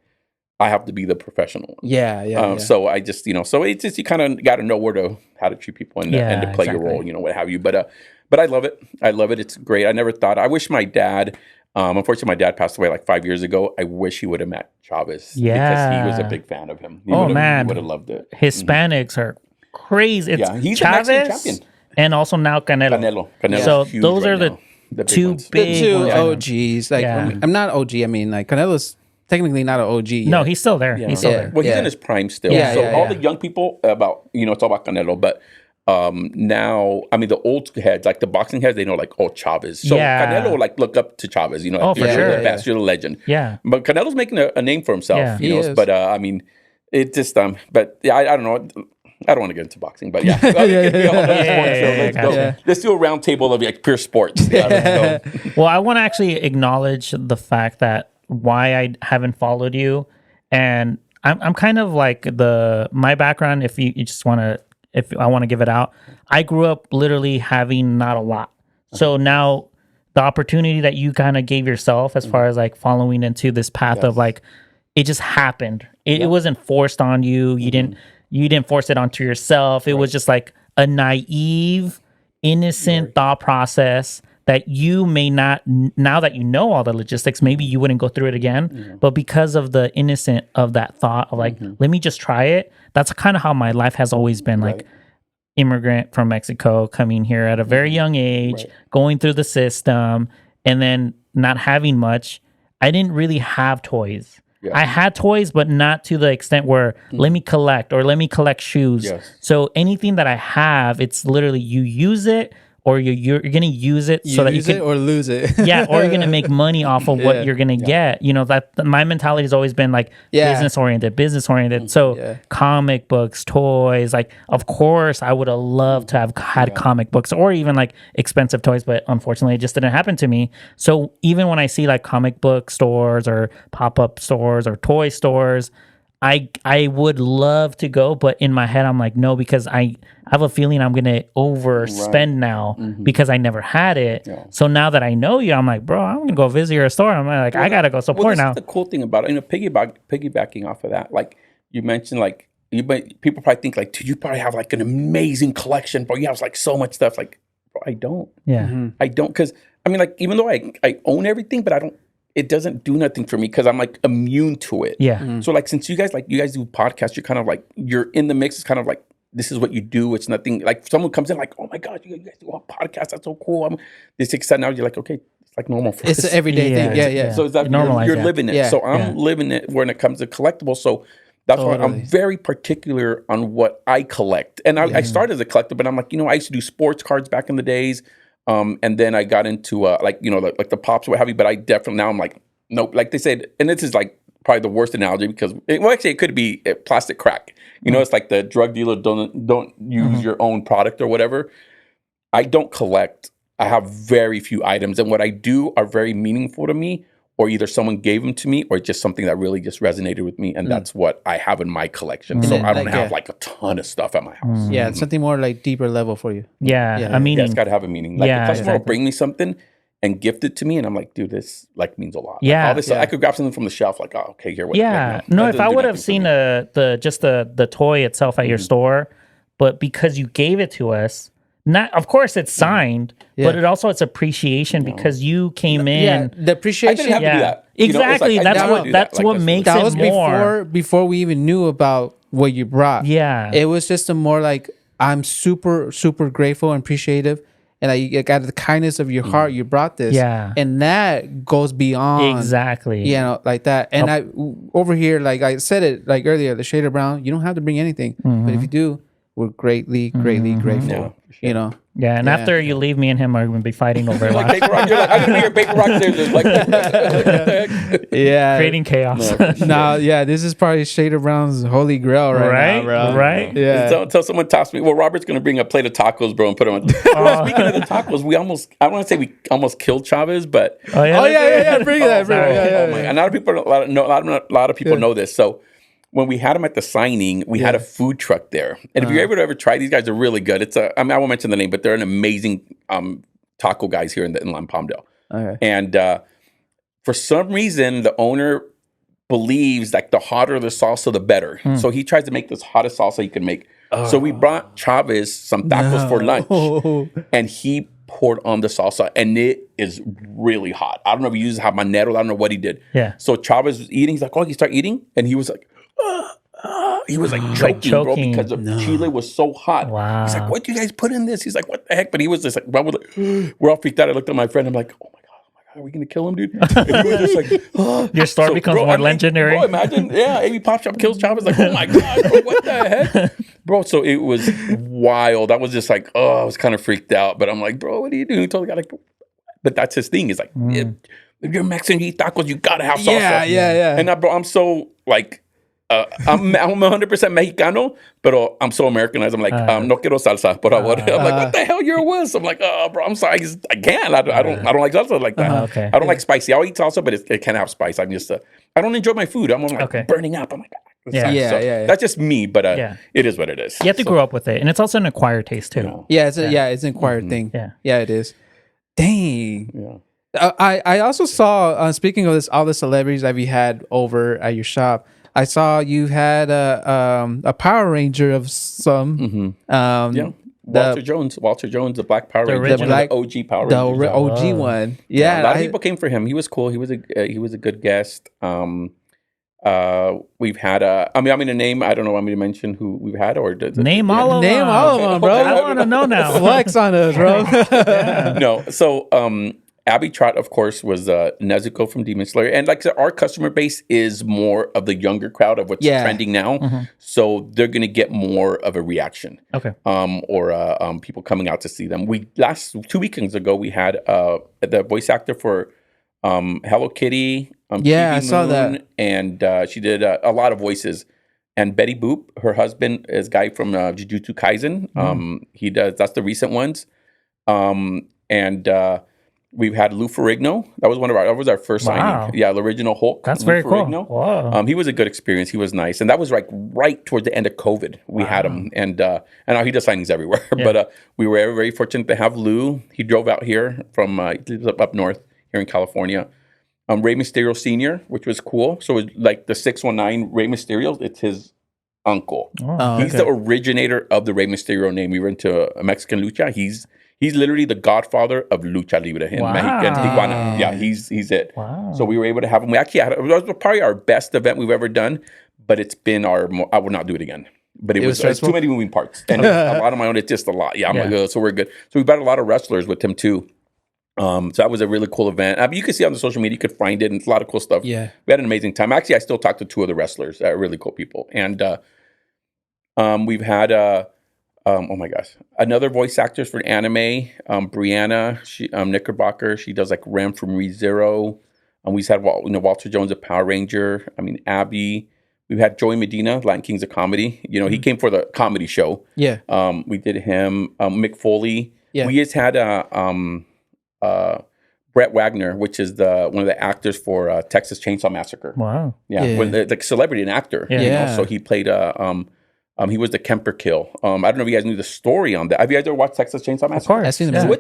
I have to be the professional one. So I just, so it's just, you kind of got to know how to treat people and to play your role, what have you. But I love it. It's great. I never thought, I wish my dad, unfortunately my dad passed away like 5 years ago. I wish he would have met Chavez because he was a big fan of him. He would have loved it. Hispanics are crazy. It's he's Chavez the Mexican champion. And also now Canelo. So those are the two big OGs. Like I'm not OG. I mean, like Canelo's technically not an OG yet. No, he's still there. He's still there. Well, he's in his prime still. All the young people it's all about Canelo, but now, I mean, the old heads, like the boxing heads, they know like, Chavez. So Canelo like look up to Chavez, you're the best, you're the legend. Yeah. But Canelo's making a name for himself, but I mean, it just, but yeah, I don't know. I don't want to get into boxing, but yeah. Let's do a round table of like pure sports. Well, I want to actually acknowledge the fact that why I haven't followed you, and I'm kind of like my background. If you just want to, if I want to give it out, I grew up literally having not a lot. So now the opportunity that you kind of gave yourself as far as like following into this path of like, it just happened. It wasn't forced on you. You didn't force it onto yourself. It was just like a naive, innocent thought process that you may not, now that you know all the logistics, maybe you wouldn't go through it again. But because of the innocent of that thought of like, let me just try it. That's kind of how my life has always been. Like, immigrant from Mexico coming here at a very young age, going through the system, and then not having much. I didn't really have toys. I had toys, but not to the extent where let me collect or let me collect shoes. So anything that I have, it's literally you use it or you're going to use it so that you can or lose it. or you're going to make money off of what you're going to get. You know, that my mentality has always been like business oriented. So comic books, toys, like of course I would have loved to have had comic books or even like expensive toys, but unfortunately it just didn't happen to me. So even when I see like comic book stores or pop-up stores or toy stores, I would love to go, but in my head I'm like, no, because I have a feeling I'm going to overspend now because I never had it. So now that I know you, I'm like, bro, I'm going to go visit your store. I'm like, I got to go support now. The cool thing about it, piggybacking off of that, like you mentioned, like people probably think like, dude, you probably have like an amazing collection, bro. You have like so much stuff. Like, bro, I don't. I don't, because I mean, like, even though I own everything, but I don't. It doesn't do nothing for me because I'm like immune to it. So like, since you guys do podcasts, you're kind of like, you're in the mix. It's kind of like, this is what you do. It's nothing like someone comes in like, oh my God, you guys do a podcast. That's so cool. I'm this excited now. You're like, okay, it's like normal for us. It's an everyday thing. So it's that you're living it. So I'm living it when it comes to collectibles. So that's why I'm very particular on what I collect. And I started as a collector, but I'm like, I used to do sports cards back in the days. And then I got into like the pops, what have you. But I definitely now I'm like, nope. Like they said, and this is like probably the worst analogy because it could be plastic crack. It's like the drug dealer don't use your own product or whatever. I don't collect. I have very few items, and what I do are very meaningful to me. Or either someone gave them to me, or just something that really just resonated with me, and that's what I have in my collection. So I don't have like a ton of stuff at my house. It's something more like deeper level for you. I mean, it's got to have a meaning. Like the customer will bring me something and gift it to me, and I'm like, dude, this like means a lot. All this, I could grab something from the shelf, like, oh, okay, here. No, if I would have seen the toy itself at your store, but because you gave it to us. Not, of course, it's signed, but it's appreciation because you came in. The appreciation. I didn't have to do that. Exactly. That's what makes that it was more. before we even knew about what you brought. It was just a more like, I'm super, super grateful and appreciative. And I got the kindness of your heart, you brought this. And that goes beyond. Exactly. Like that. And I over here, like I said it like earlier, the Shade of Brown, you don't have to bring anything. But if you do, we're greatly grateful. And after you leave, me and him are going to be fighting over it. Like paper rock, you're like, I didn't hear paper rock scissors. Like, creating chaos. This is probably Shade of Brown's holy grail right now, bro. Right? Yeah. Until someone tops me, well, Robert's going to bring a plate of tacos, bro, and put them on. Speaking of the tacos, I want to say we almost killed Chavez, but bring that. And a lot of people know this. So when we had him at the signing, we had a food truck there. And if you're able to ever try, these guys are really good. I won't mention the name, but they're an amazing taco guys here in Palmdale. Okay. And for some reason, the owner believes like the hotter the salsa, the better. So he tries to make this hottest salsa he can make. So we brought Chavez some tacos for lunch. And he poured on the salsa, and it is really hot. I don't know if he uses habanero. I don't know what he did. So Chavez was eating. He's like, he started eating. And he was like, he was like choking, bro, because the chile was so hot. Wow. He's like, what do you guys put in this? He's like, what the heck? But he was just like, we're all freaked out. I looked at my friend. I'm like, oh my God, are we going to kill him, dude? And he was just like, your story becomes more legendary. Bro, imagine, Amy Pop Shop kills Chavez. Like, oh my God, bro, what the heck? Bro, so it was wild. I was just like, I was kind of freaked out. But I'm like, bro, what are you doing? He totally got like, but that's his thing. He's like, if you're Mexican, you eat tacos, you got to have salsa. Yeah. And bro, I'm so like, I'm 100% Mexicano, but I'm so Americanized. I'm like, no quiero salsa, por favor. I'm like, what the hell, you're a wuss? I'm like, bro, I'm sorry, I can't. I don't like salsa like that. I don't like spicy. I'll eat salsa, but it can't have spice. I'm just, I don't enjoy my food. I'm like burning up. I'm like, that's just me, but it is what it is. You have to grow up with it, and it's also an acquired taste too. It's an acquired thing. Yeah, it is. Dang. I also saw, speaking of this, all the celebrities that we had over at your shop. I saw you had a Power Ranger of some. Walter Jones, the Black Power Ranger, one of the OG Power Rangers, the OG one. Yeah, a lot of people came for him. He was cool. He was a good guest. We've had I'm going to name. I don't know. Want me to mention who we've had or name all of them? Name all of them, bro. I want to know now. Flex on us, bro. No, so Abby Trott, of course, was Nezuko from Demon Slayer, and like I said, our customer base is more of the younger crowd of what's trending now. So they're going to get more of a reaction. Okay. Or people coming out to see them. 2 weekends ago we had the voice actor for Hello Kitty. I saw that, and she did a lot of voices. And Betty Boop, her husband, is a guy from Jujutsu Kaisen. He does. That's the recent ones. We've had Lou Ferrigno. That was our first signing. Yeah, the original Hulk. That's Lou very Ferrigno. Cool. Wow. He was a good experience. He was nice, and that was like right towards the end of COVID. We had him, and now he does signings everywhere. Yeah. But we were very fortunate to have Lou. He drove out here from he lives up north here in California. Rey Mysterio Sr., which was cool. So it was like the 619 Rey Mysterio. It's his uncle. He's the originator of the Rey Mysterio name. We were into Mexican lucha. He's literally the godfather of lucha libre in Mexican Tijuana. Yeah, he's it. Wow. So we were able to have him. We actually had it was probably our best event we've ever done, but it's been I would not do it again. But it was too many moving parts, and a lot of my own. It's just a lot. Yeah, I'm like, oh, so we're good. So we brought a lot of wrestlers with him too. So that was a really cool event. I mean, you can see on the social media, you could find it, and it's a lot of cool stuff. Yeah, we had an amazing time. Actually, I still talk to 2 of the wrestlers, really cool people, and we've had oh my gosh, another voice actress for anime, Brianna, she Knickerbocker. She does like Rem from ReZero. We've had Walter Jones, a Power Ranger. I mean, Abby. We've had Joey Medina, Latin Kings of Comedy. He came for the comedy show. Yeah. We did him. Mick Foley. Yeah. We just had Brett Wagner, which is one of the actors for Texas Chainsaw Massacre. Wow. Yeah. When the celebrity and actor. Yeah. So he played he was the Kemper Kill. I don't know if you guys knew the story on that. Have you guys ever watched Texas Chainsaw Massacre? Of course. I've seen the movie.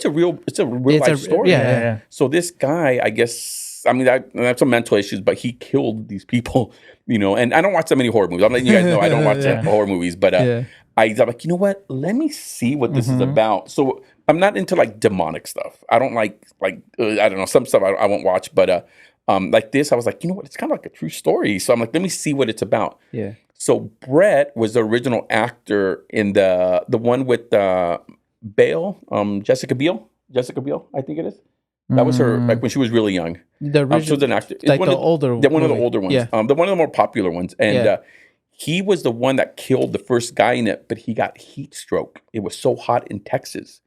It's a real life story. Yeah. So this guy, I guess, I have some mental issues, but he killed these people, and I don't watch that many horror movies. I'm letting you guys know I don't watch horror movies, but I'm like, you know what? Let me see what this is about. So I'm not into like demonic stuff. I don't like I don't know, some stuff I won't watch, but like this, I was like, you know what? It's kind of like a true story. So I'm like, let me see what it's about. Yeah. So Brett was the original actor in the one with Bale, Jessica Biel, I think it is. That was her, like when she was really young. The original, she was an actor. Like one of the older ones. Yeah. The one of the more popular ones. And he was the one that killed the first guy in it, but he got heat stroke. It was so hot in Texas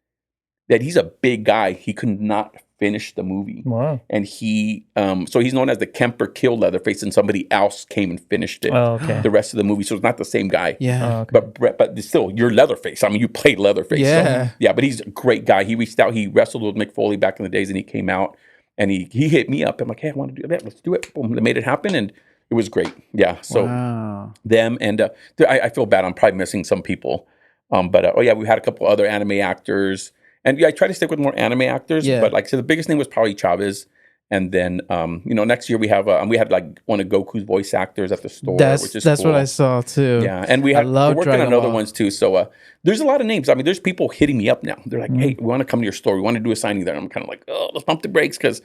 that he's a big guy. He could not finish the movie. Wow. And he, so he's known as the Kemper Kill Leatherface, and somebody else came and finished it. Oh, okay. The rest of the movie. So it's not the same guy. Yeah. Oh, okay. But still, you're Leatherface. I mean, you played Leatherface. Yeah. So, yeah, but he's a great guy. He reached out. He wrestled with Mick Foley back in the days, and he came out, and he hit me up. I'm like, hey, I want to do that. Let's do it. Boom. They made it happen, and it was great. Yeah. So them, and I feel bad. I'm probably missing some people. But we had a couple other anime actors. And I try to stick with more anime actors, but like I said, the biggest name was probably Chavez. And then, next year we had like one of Goku's voice actors at the store, which is that's cool. what I saw too. Yeah, and we're working on other ones too. So there's a lot of names. I mean, there's people hitting me up now. They're like, hey, we want to come to your store. We want to do a signing there. I'm kind of like, oh, let's pump the brakes because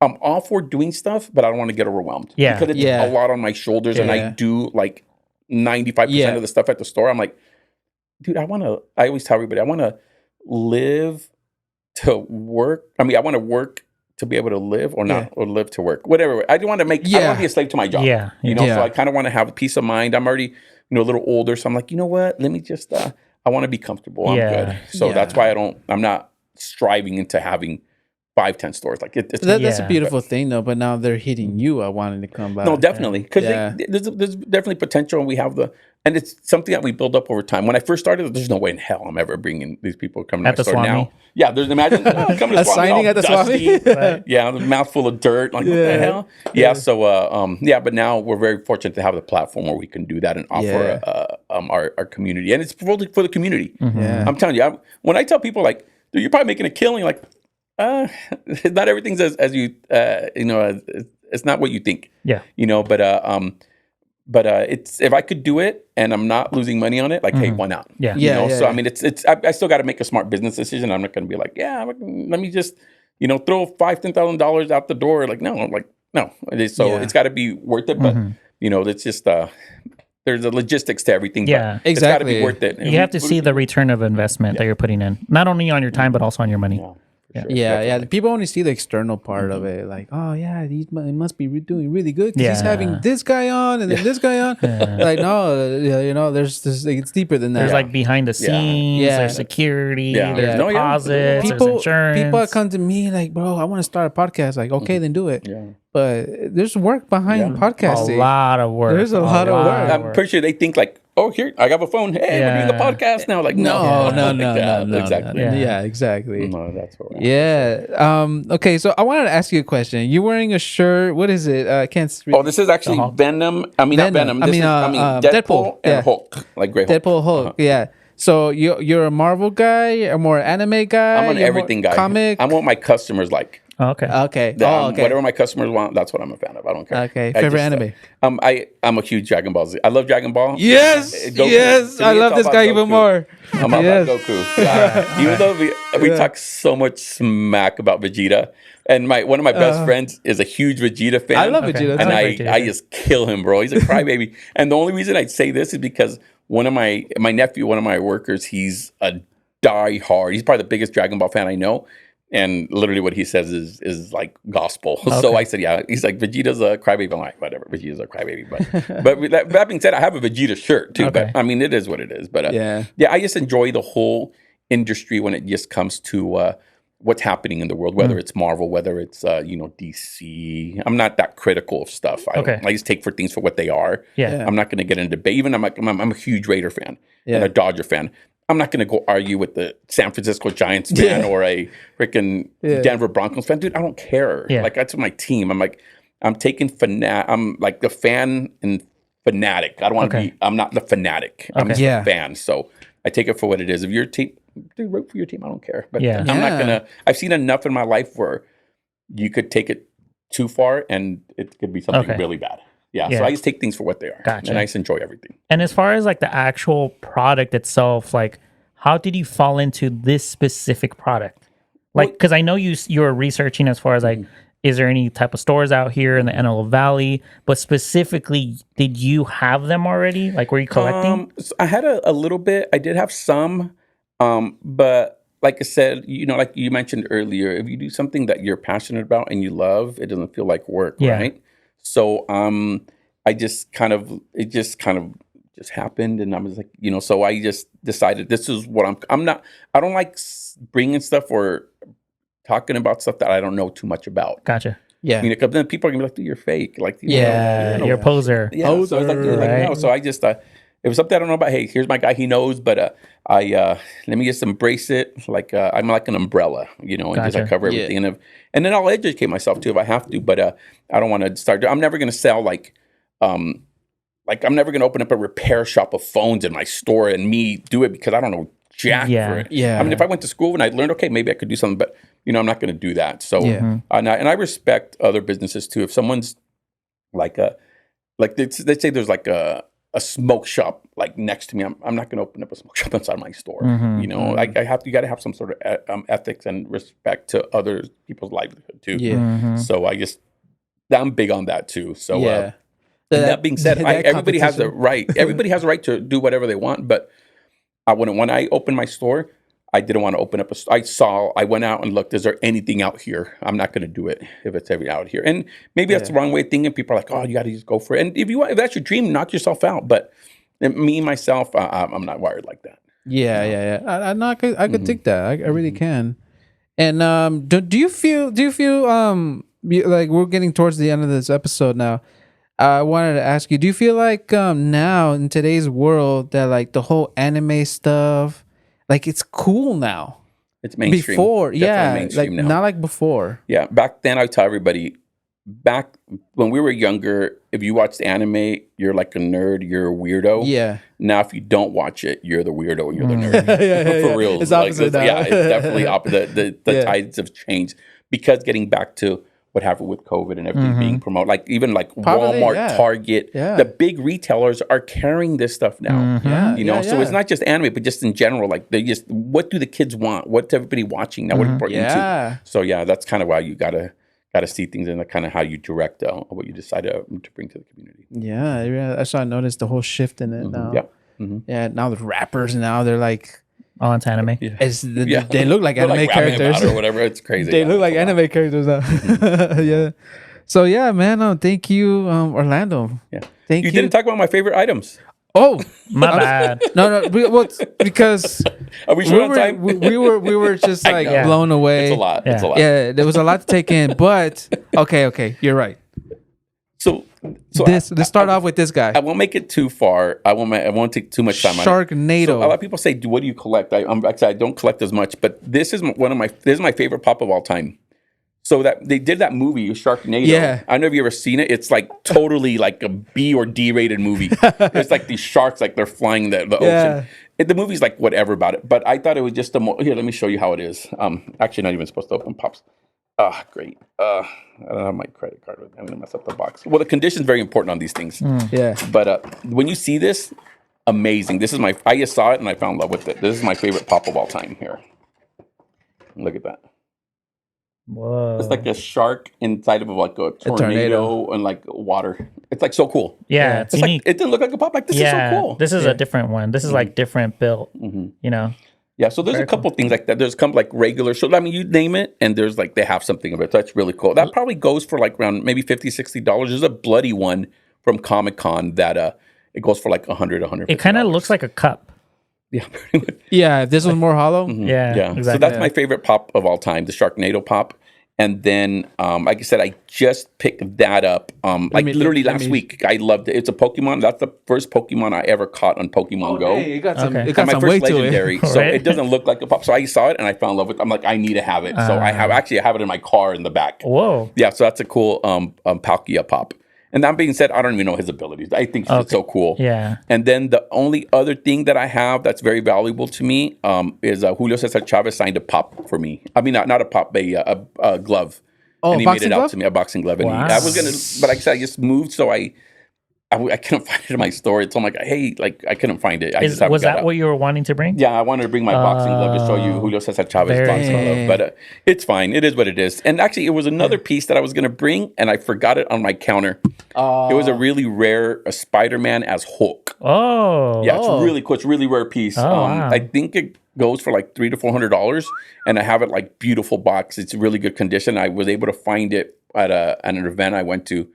I'm all for doing stuff, but I don't want to get overwhelmed. Yeah. Because it's a lot on my shoulders, and I do like 95% of the stuff at the store. I'm like, dude, I always tell everybody, I want to live to work. I mean, I want to work to be able to live or not, or live to work. Whatever. I don't want to I don't want to be a slave to my job. Yeah. So I kind of want to have a peace of mind. I'm already, a little older. So I'm like, you know what? Let me just, I want to be comfortable. I'm good. So that's why I'm not striving into having 5-10 stores. Like that's a beautiful thing though, but now they're hitting you. I wanted to come back. No, definitely. Because there's definitely potential, and we have and it's something that we build up over time. When I first started, there's no way in hell I'm ever bringing these people coming to my store now. Yeah, imagine coming to a signing at the dusty, Swami. Right. Yeah, the mouth full of dirt. Like what the hell? Yeah. So but now we're very fortunate to have the platform where we can do that and offer our community, and it's for the community. Yeah. I'm telling you, when I tell people like, dude, you're probably making a killing, like. Not everything's as you it's not what you think. Yeah. But But it's if I could do it and I'm not losing money on it, like, hey, why not? Yeah. You know? So I mean, it's I still got to make a smart business decision. I'm not going to be like, let me just throw $5,000-$10,000 out the door. Like no. So it's got to be worth it. But it's just there's a logistics to everything. Yeah, but it's got to be worth it. You have to see the return of investment that you're putting in, not only on your time but also on your money. Yeah. Sure, yeah. People only see the external part of it, like, oh yeah, he must be doing really good because he's having this guy on and then this guy on. Like, no, there's it's deeper than that. There's like behind the scenes, there's security, there's deposits, there's insurance. People come to me like, bro, I want to start a podcast. Like, okay, then do it. Yeah. But there's work behind podcasting. A lot of work. There's a lot of work. I'm pretty sure they think like, oh, here, I have a phone. Hey, we're doing the podcast now. Like, no. Exactly. Yeah, exactly. No, that's what we're Okay, so I wanted to ask you a question. You're wearing a shirt. What is it? I can't read. Oh, this is actually Venom. I mean, not Venom. Deadpool and Hulk. Like Grey Hulk. Deadpool, Hulk, yeah. So you're a Marvel guy, a more anime guy? I'm an everything guy. Comic? I'm what my customers like. Okay. Whatever my customers want, that's what I'm a fan of. I don't care. Okay. Favorite anime? I'm a huge Dragon Ball Z. I love Dragon Ball. Yes. Yes. I love this guy even more. I'm about Goku. Yeah. Even though we talk so much smack about Vegeta, and one of my best friends is a huge Vegeta fan. I love Vegeta. And I just kill him, bro. He's a crybaby. And the only reason I'd say this is because one of my nephew, one of my workers, he's a die-hard. He's probably the biggest Dragon Ball fan I know. And literally what he says is like gospel. Okay. So I said, yeah. He's like, Vegeta's a crybaby. I'm like, whatever, Vegeta's a crybaby. But with that being said, I have a Vegeta shirt too. Okay. But I mean, it is what it is. But I just enjoy the whole industry when it just comes to what's happening in the world, whether it's Marvel, whether it's DC. I'm not that critical of stuff. I just take for things for what they are. Yeah. I'm not going to get into debate. Even I'm a huge Raider fan and a Dodger fan. I'm not going to go argue with the San Francisco Giants fan or a freaking Denver Broncos fan. Dude, I don't care. Yeah. Like, that's my team. I'm like, I'm like the fan and fanatic. I don't want to be, I'm not the fanatic. I'm just a fan. So I take it for what it is. If your team, dude, root for your team. I don't care. But I'm not going to, I've seen enough in my life where you could take it too far and it could be something really bad. Yeah, so I just take things for what they are. Gotcha. And I just enjoy everything. And as far as like the actual product itself, like how did you fall into this specific product? Like, because I know you were researching as far as like, is there any type of stores out here in the Antelope Valley? But specifically, did you have them already? Like, were you collecting? So I had a little bit. I did have some, but like I said, like you mentioned earlier, if you do something that you're passionate about and you love, it doesn't feel like work, right? So it just kind of happened, and I was like, so I just decided this is what I don't like bringing stuff or talking about stuff that I don't know too much about. Gotcha. Yeah. Because then people are gonna be like, dude, you're fake. Like, you're a poser. Yeah. Poser, so I was like, dude, no. So I just it was something I don't know about. Hey, here's my guy. He knows, but let me just embrace it. Like I'm like an umbrella, and just cover everything. And then I'll educate myself too if I have to. But I don't want to start. I'm never going to sell like I'm never going to open up a repair shop of phones in my store and me do it because I don't know jack for it. Yeah. I mean, if I went to school and I learned, okay, maybe I could do something, but I'm not going to do that. So and I respect other businesses too. If someone's like let's say there's like a smoke shop like next to me, I'm not going to open up a smoke shop inside my store. You got to have some sort of ethics and respect to other people's livelihood too. So I'm big on that too. So that being said, everybody has a right. Everybody has a right to do whatever they want. But when I opened my store, I didn't want to open up I went out and looked, is there anything out here? I'm not going to do it if it's out here. And maybe that's the wrong way of thinking. People are like, oh, you got to just go for it. And if that's your dream, knock yourself out. But me, myself, I'm not wired like that. I could take that. I really can. And do you feel like we're getting towards the end of this episode now? I wanted to ask you, do you feel like now in today's world that like the whole anime stuff, like it's cool now? It's mainstream. Before, mainstream now. Not like before. Yeah, back then I tell everybody, back when we were younger, if you watched anime, you're like a nerd, you're a weirdo. Yeah. Now if you don't watch it, you're the weirdo and you're the nerd. For real. It's opposite now. Yeah, it's definitely opposite. The tides have changed because getting back to what happened with COVID and everything being promoted. Like even like Probably, Walmart, Target, the big retailers are carrying this stuff now. So it's not just anime, but just in general. Like they just, what do the kids want? What's everybody watching now? What are people into? So that's kind of why you gotta see things and kind of how you direct what you decide to bring to the community. Yeah, I saw. I noticed the whole shift in it now. Yeah, now the rappers now they're like. Oh, it's anime. They look like anime characters or whatever. It's crazy. They look like anime characters now. Yeah. So man, thank you, Orlando. Yeah. Thank you. You didn't talk about my favorite items. Oh, my bad. No. Because are we short on time? we were just like blown away. It's a lot. Yeah. It's a lot. Yeah, there was a lot to take in. But okay, you're right. So let's start off with this guy. I won't make it too far. I won't take too much time on it. Sharknado. So a lot of people say, "What do you collect?" I don't collect as much, but this is my favorite pop of all time. So that they did that movie, Sharknado. Yeah. I don't know if you ever seen it. It's like totally like a B or D rated movie. It's like these sharks, like they're flying the ocean. The movie's like whatever about it, but I thought it was just here. Let me show you how it is. Actually, not even supposed to open pops. Great. I don't have my credit card with me. I'm gonna mess up the box. Well, the condition's very important on these things. Yeah. But when you see this, amazing. This is I just saw it and I fell in love with it. This is my favorite pop of all time. Here, look at that. Whoa. It's like a shark inside of like a tornado and like water. It's like so cool. Yeah, it's unique. It didn't look like a pop. Like this is so cool. This is a different one. This is like different built. You know. Yeah, so there's a couple things like that. There's like regular. So I mean, you name it, and there's like they have something of it. So that's really cool. That probably goes for like around maybe $50-$60. There's a bloody one from Comic-Con that it goes for like $100. It kind of looks like a cup. Yeah, pretty much. Yeah, if this was more hollow. Yeah, exactly. So that's my favorite pop of all time, the Sharknado pop. And then, like I said, I just picked that up literally last week. I loved it. It's a Pokemon. That's the first Pokemon I ever caught on Pokemon Go. Hey, it got some, my some first weight legendary. to it. So it doesn't look like a pop. So I saw it and I fell in love with it. I'm like, I need to have it. So I have it in my car in the back. Whoa. Yeah, so that's a cool Palkia pop. And that being said, I don't even know his abilities. I think he's so cool. Yeah. And then the only other thing that I have that's very valuable to me is Julio Cesar Chavez signed a pop for me. I mean, not a pop, a glove. Oh, and he made it out to me, a boxing glove. And I was gonna, but like I said, I just moved, so I couldn't find it in my store. So I'm like, hey, like I couldn't find it. Was that what you were wanting to bring? Yeah, I wanted to bring my boxing glove to show you Julio Cesar Chavez boxing glove. But it's fine. It is what it is. And actually, it was another piece that I was gonna bring, and I forgot it on my counter. It was a really rare Spider-Man as Hulk. Oh, yeah, it's really cool. It's a really rare piece. Wow. I think it goes for like $300 to $400, and I have it like beautiful box. It's really good condition. I was able to find it at an event I went to,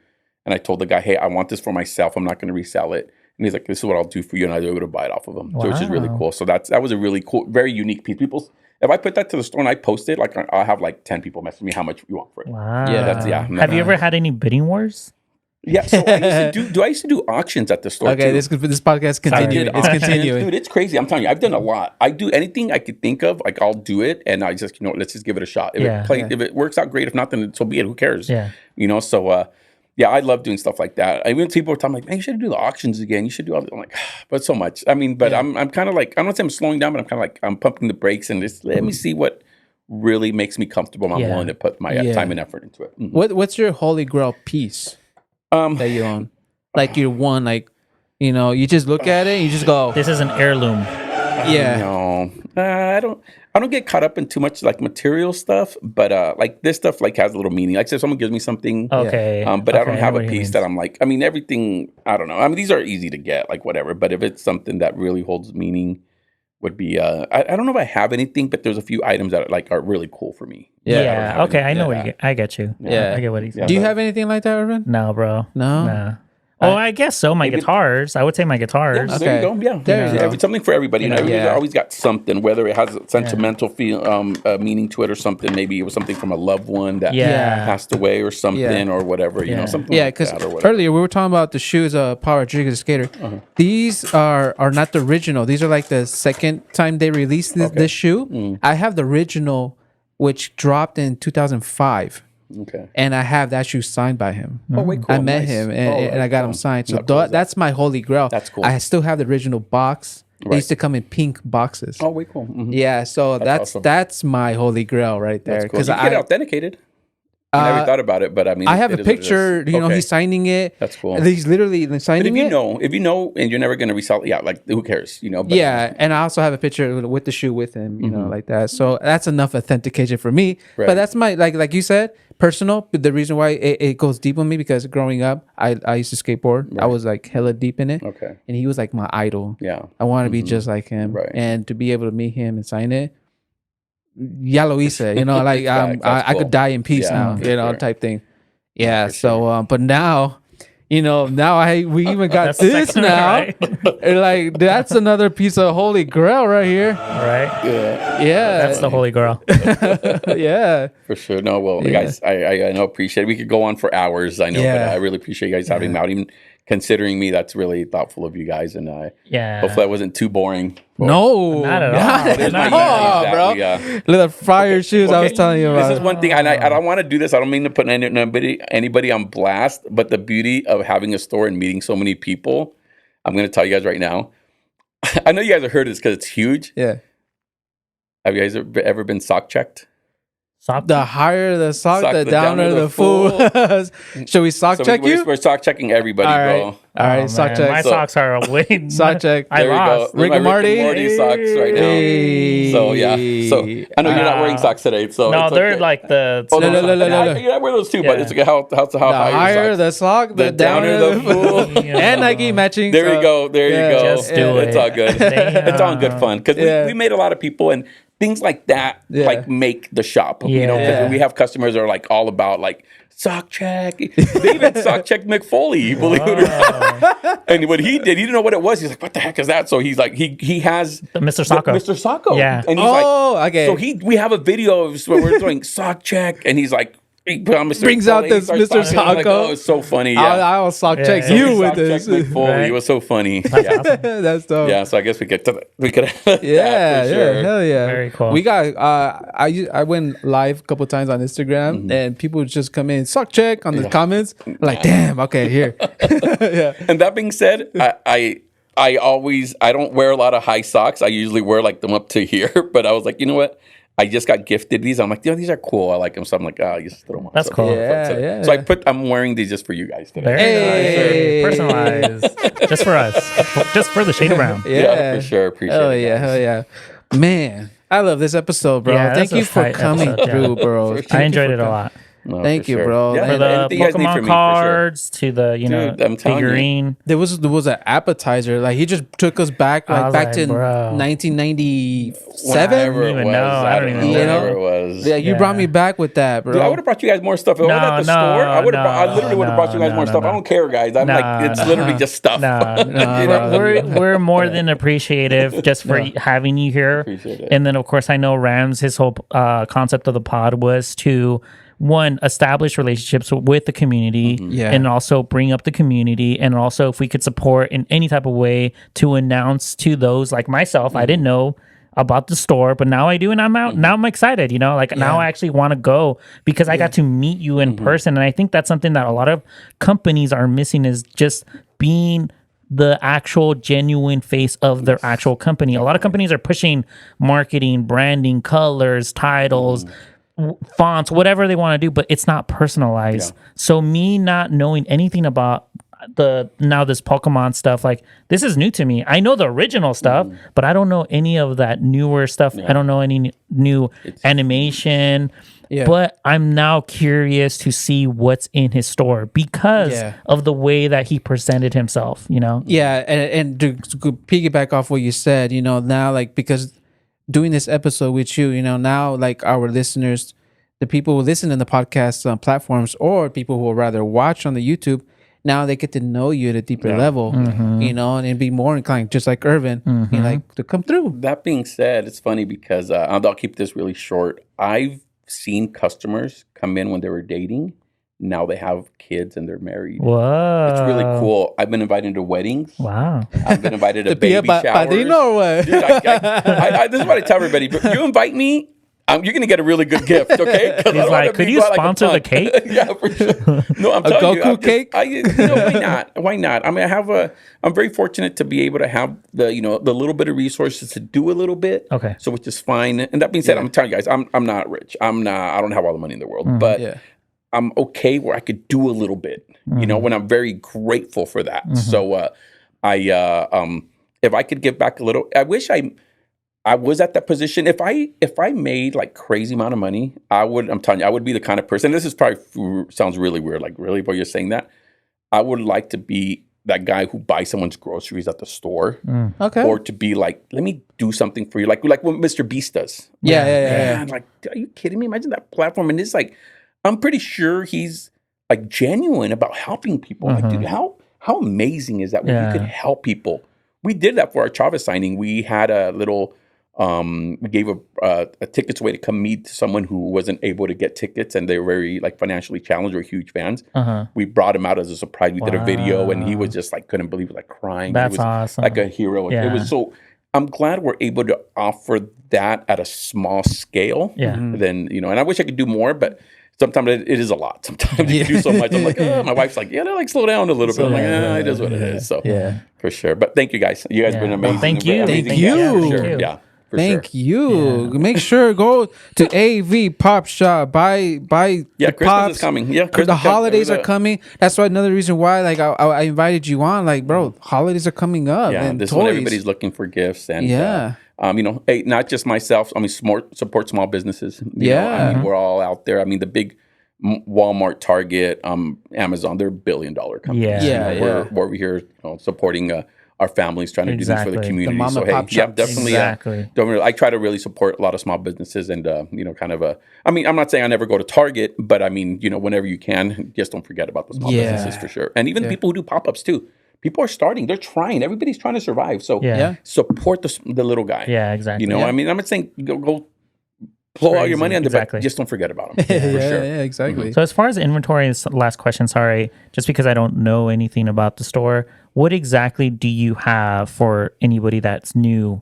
and I told the guy, "Hey, I want this for myself. I'm not going to resell it." And he's like, "This is what I'll do for you," and I was able to buy it off of him, which is really cool. So that was a really cool, very unique piece. If I put that to the store and I post it, like I'll have like 10 people message me how much you want for it. Wow. Yeah, Have you ever had any bidding wars? Yeah, so I used to do auctions at the store. Okay, too. this podcast continuing. It's continuing. Dude, it's crazy. I'm telling you, I've done a lot. I do anything I could think of, like I'll do it, and I just, let's just give it a shot. If it works out great, if not, then so be it. Who cares? Yeah. So I love doing stuff like that. Even people were telling me, like, man, you should do the auctions again. You should do all that. I'm like, but so much. I mean, but I'm kind of like, I don't say I'm slowing down, but I'm kind of like, I'm pumping the brakes and just let me see what really makes me comfortable. I'm willing to put my time and effort into it. Mm-hmm. What's your holy grail piece that you own? Like you won, like, you just look at it and you just go, this is an heirloom. Yeah. No, I don't get caught up in too much like material stuff, but like this stuff like has a little meaning. Like, say someone gives me something, okay, but I don't have a piece that I'm like. I mean, everything. I don't know. I mean, these are easy to get, like whatever. But if it's something that really holds meaning, would be. I don't know if I have anything, but there's a few items that are really cool for me. Yeah. Okay, I know what you get. I get you. Yeah, I get what he's saying. Do you have anything like that, Irvin? No, bro. No. Nah. Oh, I guess so. My guitars. I would say my guitars. Yeah, there you go. Yeah, there you go. It's something for everybody. Everybody's always got something, whether it has a sentimental meaning to it or something. Maybe it was something from a loved one that passed away or something or whatever. Something. Yeah, because earlier we were talking about the shoes, Power Jigger Skater. These are not the original. These are like the second time they released this shoe. I have the original, which dropped in 2005. Okay. And I have that shoe signed by him. Oh, wait, cool. I met him and I got him signed. So that's my holy grail. That's cool. I still have the original box. They used to come in pink boxes. Oh, wait, cool. Mm-hmm. Yeah, so that's my holy grail right there. Because cool. You get it authenticated. I never thought about it, but I mean, I have a picture. You know, he's signing it. That's cool. He's literally signing it. If you know, and you're never going to resell, like who cares? You know. But, and I also have a picture with the shoe with him. You know, like that. So that's enough authentication for me. Right. But that's my like you said, personal. But the reason why it goes deep on me because growing up, I used to skateboard. Right. I was like hella deep in it. Okay. And he was like my idol. Yeah. I want to be just like him. Right. And to be able to meet him and sign it. Ya lo hice, you know, like I could die in peace now, you know, type thing. Yeah. So, but now, you know, we even got this now. And like that's another piece of holy grail right here. Right. Yeah. That's the holy grail. Yeah. For sure. No, well, guys, I know appreciate it. We could go on for hours. I know, but I really appreciate you guys having me out. Even considering me, that's really thoughtful of you guys, and hopefully I wasn't too boring. No, not at all, bro. Look at the fire shoes I was telling you about. This is one thing, and I don't want to do this. I don't mean to put anybody on blast, but the beauty of having a store and meeting so many people, I'm going to tell you guys right now. I know you guys have heard this because it's huge. Yeah. Have you guys ever been sock checked? The higher the sock, the downer the fool. Should we sock check you? We're sock checking everybody, bro. All right, sock check. My socks are way. Sock check. There we go. Rick and Morty socks right now. Hey. So so I know you're not wearing socks today. So no, they're okay. like the. No. You gotta wear those too, but it's like how higher the sock, the downer the fool, and Nike matching. There you go. There you go. Just do it. It's all good. It's all good fun because we made a lot of people and. Things like that, like make the shop. You know, because we have customers that are like all about like sock check. They even sock checked McFoley, believe it or not. And what he did, he didn't know what it was. He's like, "What the heck is that?" So he's like, he has the Mr. Socko. Mr. Socko. Yeah. And he's okay. So we have a video of where we're doing sock check, and he's like. Brings out this Mr. Socko. Like, oh, it's so funny. Yeah. I'll sock check you with this. Right? It was so funny. That's dope. Yeah, so I guess we could. Yeah, sure. Hell yeah. Very cool. We got. I went live a couple times on Instagram, and people would just come in sock check on the comments. Like, damn. Okay, here. Yeah. And that being said, I don't wear a lot of high socks. I usually wear like them up to here. But I was like, you know what? I just got gifted these. I'm like, these are cool. I like them. So I'm like, you just throw them on. That's cool. Yeah. So I'm wearing these just for you guys today. Very nice. Personalized. Just for us. Just for the shade around. Yeah, for sure. Appreciate it. Hell yeah. Man, I love this episode, bro. Thank you for coming through, bro. I enjoyed it a lot. No, Thank you, bro. Yeah, for the Pokemon cards to the figurine. There was an appetizer. Like he just took us back to 1997. I don't even know. I don't even know. Whatever it was. Yeah, you brought me back with that, bro. Dude, I would have brought you guys more stuff. If I was at the store, I literally would have brought you guys more stuff. I don't care, guys. I'm like, it's literally just stuff. We're more than appreciative just for having you here. And then, of course, I know Rams, his whole concept of the pod was to establish relationships with the community and also bring up the community, and also if we could support in any type of way to announce to those like myself. I didn't know about the store, but now I do, and I'm out. Now I'm excited, now I actually want to go because I got to meet you in person. And I think that's something that a lot of companies are missing, is just being the actual genuine face of their actual company. A lot of companies are pushing marketing, branding, colors, titles, fonts, whatever they want to do, but it's not personalized. So me not knowing anything about this Pokemon stuff, like this is new to me. I know the original stuff, but I don't know any of that newer stuff. I don't know any new animation. But I'm now curious to see what's in his store because of the way that he presented himself, Yeah, and to piggyback off what you said, now like because doing this episode with you, now like our listeners, the people who listen to the podcast platforms, or people who will rather watch on the YouTube, now they get to know you at a deeper level, and be more inclined, just like Irvin, to come through. That being said, it's funny because I'll keep this really short. I've seen customers come in when they were dating. Now they have kids and they're married. Whoa. It's really cool. I've been invited to weddings. Wow. I've been invited to baby showers. Padrino or what? Dude, this is what I tell everybody. You invite me, you're going to get a really good gift, okay? He's like, could you sponsor the cake? Yeah, for sure. No, I'm telling Goku cake? Why not? Why not? I mean, I'm very fortunate to be able to have the little bit of resources to do a little bit. Okay. So which is fine. And that being said, I'm telling you guys, I'm not rich. I don't have all the money in the world, but I'm okay where I could do a little bit, you know, when I'm very grateful for that. So if I could give back a little, I wish I was at that position. If I made like crazy amount of money, I'm telling you, I would be the kind of person, this is probably sounds really weird, like really, but you're saying that, I would like to be that guy who buys someone's groceries at the store. Okay. Or to be like, let me do something for you. Like what Mr. Beast does. Yeah. Like, are you kidding me? Imagine that platform. And it's like, I'm pretty sure he's like genuine about helping people. Like, dude, how amazing is that when you could help people? We did that for our Chavez signing. We had a little, we gave a tickets away to come meet someone who wasn't able to get tickets, and they were very like financially challenged or huge fans. We brought him out as a surprise. We did a video, and he was just like couldn't believe it, like crying. That's he was awesome. like a hero. It was so. I'm glad we're able to offer that at a small scale. Then and I wish I could do more, but sometimes it is a lot. Sometimes you do so much. I'm like, my wife's like, they're like, slow down a little bit. I'm like, it is what it is. So for sure. But thank you guys. You guys have been amazing. Well, thank you. Thank amazing. you. Yeah, for sure. Thank you. Yeah. Thank you. Make sure go to AV Pop Shop. Buy Yeah, the Christmas pops. is coming. Yeah, The holidays are coming. That's why another reason why like I invited you on. Like, bro, holidays are coming up. Yeah, and this toys. is when everybody's looking for gifts. And hey, not just myself. I mean, support small businesses. You know, I mean, we're all out there. I mean, the big Walmart, Target, Amazon, they're $1 billion companies. We're over here supporting our families, trying to do this for the community. The mom so and pop hey, yeah, shops. definitely. I try to really support a lot of small businesses, and kind of I mean, I'm not saying I never go to Target, but I mean, whenever you can, just don't forget about the small businesses for sure. And even the people who do pop-ups too. People are starting. They're trying. Everybody's trying to survive. So support the little guy. Yeah, exactly. I mean, I'm not saying go blow all your money on it, but just don't forget about them. For sure. Yeah, exactly. So as far as inventory, last question, sorry, just because I don't know anything about the store, what exactly do you have for anybody that's new,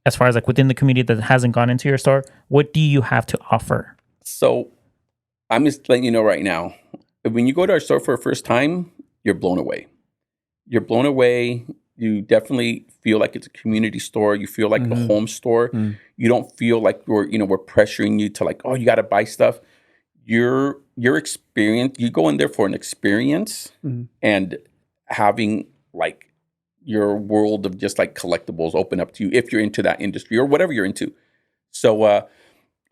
as far as like within the community that hasn't gone into your store? What do you have to offer? So I'm just letting you know right now, when you go to our store for the first time, you're blown away. You're blown away. You definitely feel like it's a community store. You feel like a home store. You don't feel like we're pressuring you to like, oh, you got to buy stuff. Your experience, you go in there for an experience and having like your world of just like collectibles open up to you if you're into that industry or whatever you're into. So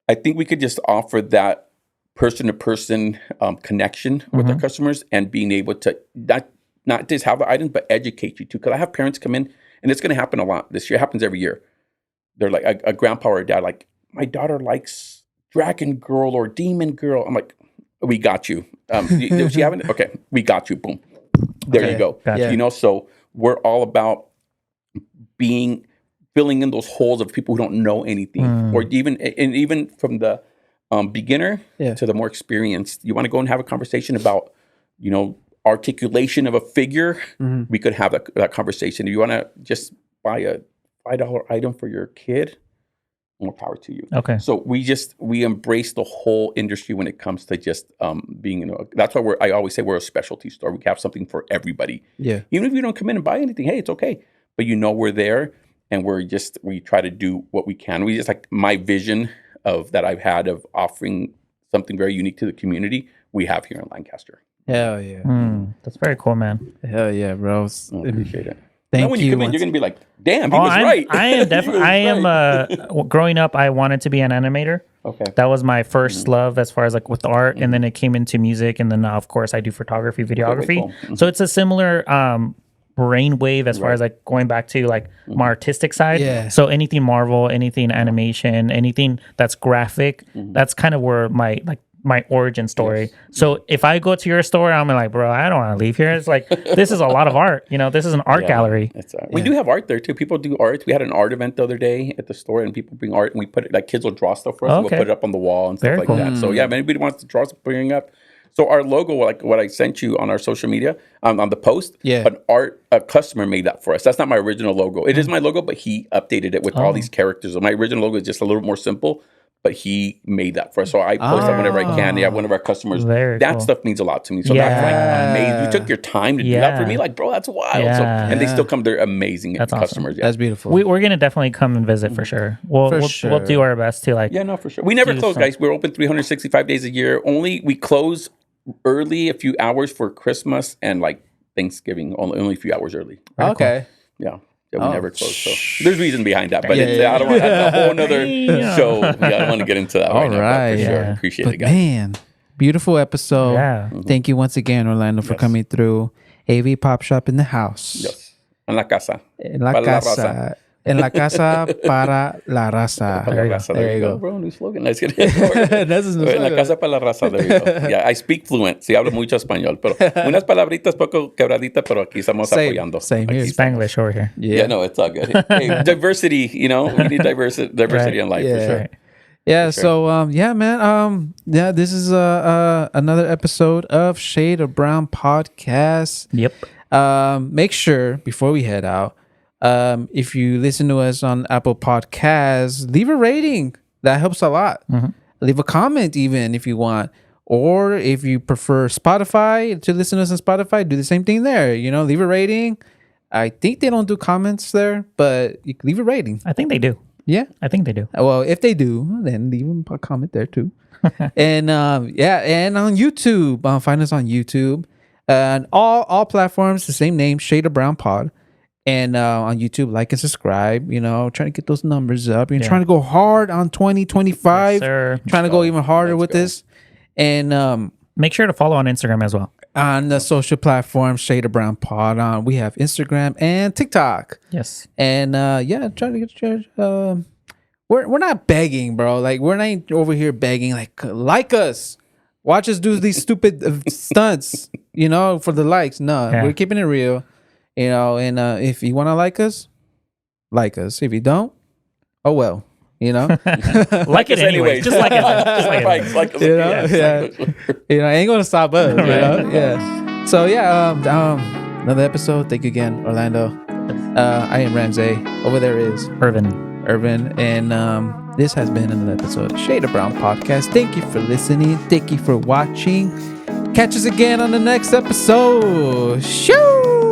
I think we could just offer that person-to-person connection with our customers and being able to not just have the items, but educate you too. Because I have parents come in, and it's going to happen a lot this year. It happens every year. They're like a grandpa or a dad, like, my daughter likes Dragon Girl or Demon Girl. I'm like, we got you. Does she have it? Okay, we got you. Boom. There you go. Gotcha. So we're all about filling in those holes of people who don't know anything, or even from the beginner to the more experienced. You want to go and have a conversation about, articulation of a figure. We could have that conversation. If you want to just buy a $5 item for your kid, more power to you. Okay. So we embrace the whole industry when it comes to just being, that's why I always say we're a specialty store. We have something for everybody. Yeah. Even if you don't come in and buy anything, hey, it's okay. But we're there, and we try to do what we can. We just like my vision that I've had of offering something very unique to the community we have here in Lancaster. Hell yeah. That's very cool, man. Hell yeah, bro. I appreciate it. Thank when you. you come in, you're going to be like, damn, he was right. I am definitely, growing up, I wanted to be an animator. Okay. That was my first love as far as like with art. And then it came into music. And then now, of course, I do photography, videography. Cool. So it's a similar brainwave as far as like going back to like my artistic side. Yeah. So anything Marvel, anything animation, anything that's graphic, that's kind of where my origin story. So if I go to your store, I'm like, bro, I don't want to leave here. It's like, this is a lot of art. This is an art gallery. We do have art there too. People do art. We had an art event the other day at the store, and people bring art, and we put it, like kids will draw stuff for us. And we'll put it up on the wall and stuff like that. So yeah, if anybody wants to draw, bring up. So our logo, like what I sent you on our social media, on the post, a customer made that for us. That's not my original logo. It is my logo, but he updated it with all these characters. So my original logo is just a little more simple, but he made that for us. So I post that whenever I can. Yeah, one of our customers. That stuff means a lot to me. So that's like amazing. You took your time to do that for me. Like, bro, that's wild. So, and they still come. They're amazing customers. Awesome. Yeah. That's beautiful. We're going to definitely come and visit for sure. We'll do our best to like. Yeah, no, for sure. We never close, guys. We're open 365 days a year. We close early, a few hours for Christmas and like Thanksgiving, only a few hours early. Okay. Yeah. We never close. So there's reason behind that, but I don't want to have a whole nother show. Yeah, I don't want to get into that right now. But for sure, appreciate it, guys. Man, beautiful episode. Yeah. Thank you once again, Orlando, for coming through. AV Pop Shop in the house. Yes. En la casa. En la casa. En la casa para la raza. There you go. Bro, new slogan. Let's get it. That's his new slogan. En la casa para la raza. There you go. Yeah, I speak fluent. Sí, hablo mucho español, pero unas palabritas poco quebraditas, pero aquí estamos apoyando. Same here. Spanglish over here. Yeah, no, it's all good. Hey, diversity, we need diversity in life for sure. Right. Yeah, so man. This is another episode of Shade of Brown podcast. Yep. Make sure before we head out, if you listen to us on Apple Podcasts, leave a rating. That helps a lot. Leave a comment even if you want. Or if you prefer Spotify, to listen to us on Spotify, do the same thing there. Leave a rating. I think they don't do comments there, but you can leave a rating. I think they do. Yeah? I think they do. Well, if they do, then leave them a comment there too. And and on YouTube, find us on YouTube. And all platforms, the same name, Shade of Brown Pod. And on YouTube, like and subscribe, trying to get those numbers up. You're trying to go hard on 2025. Yes, sir. Trying to go even harder with this. And make sure to follow on Instagram as well. On the social platform, Shade of Brown Pod. We have Instagram and TikTok. Yes. And trying to get your we're not begging, bro. Like, we're not over here begging. Like us. Watch us do these stupid stunts, for the likes. No, we're keeping it real. And if you want to like us. If you don't, oh well, like it anyway. Just like it. Like ain't gonna stop us. Yeah. So another episode. Thank you again, Orlando. I am Ramsey. Over there is Irvin, and this has been another episode of Shade of Brown Podcast. Thank you for listening. Thank you for watching. Catch us again on the next episode. Shoo!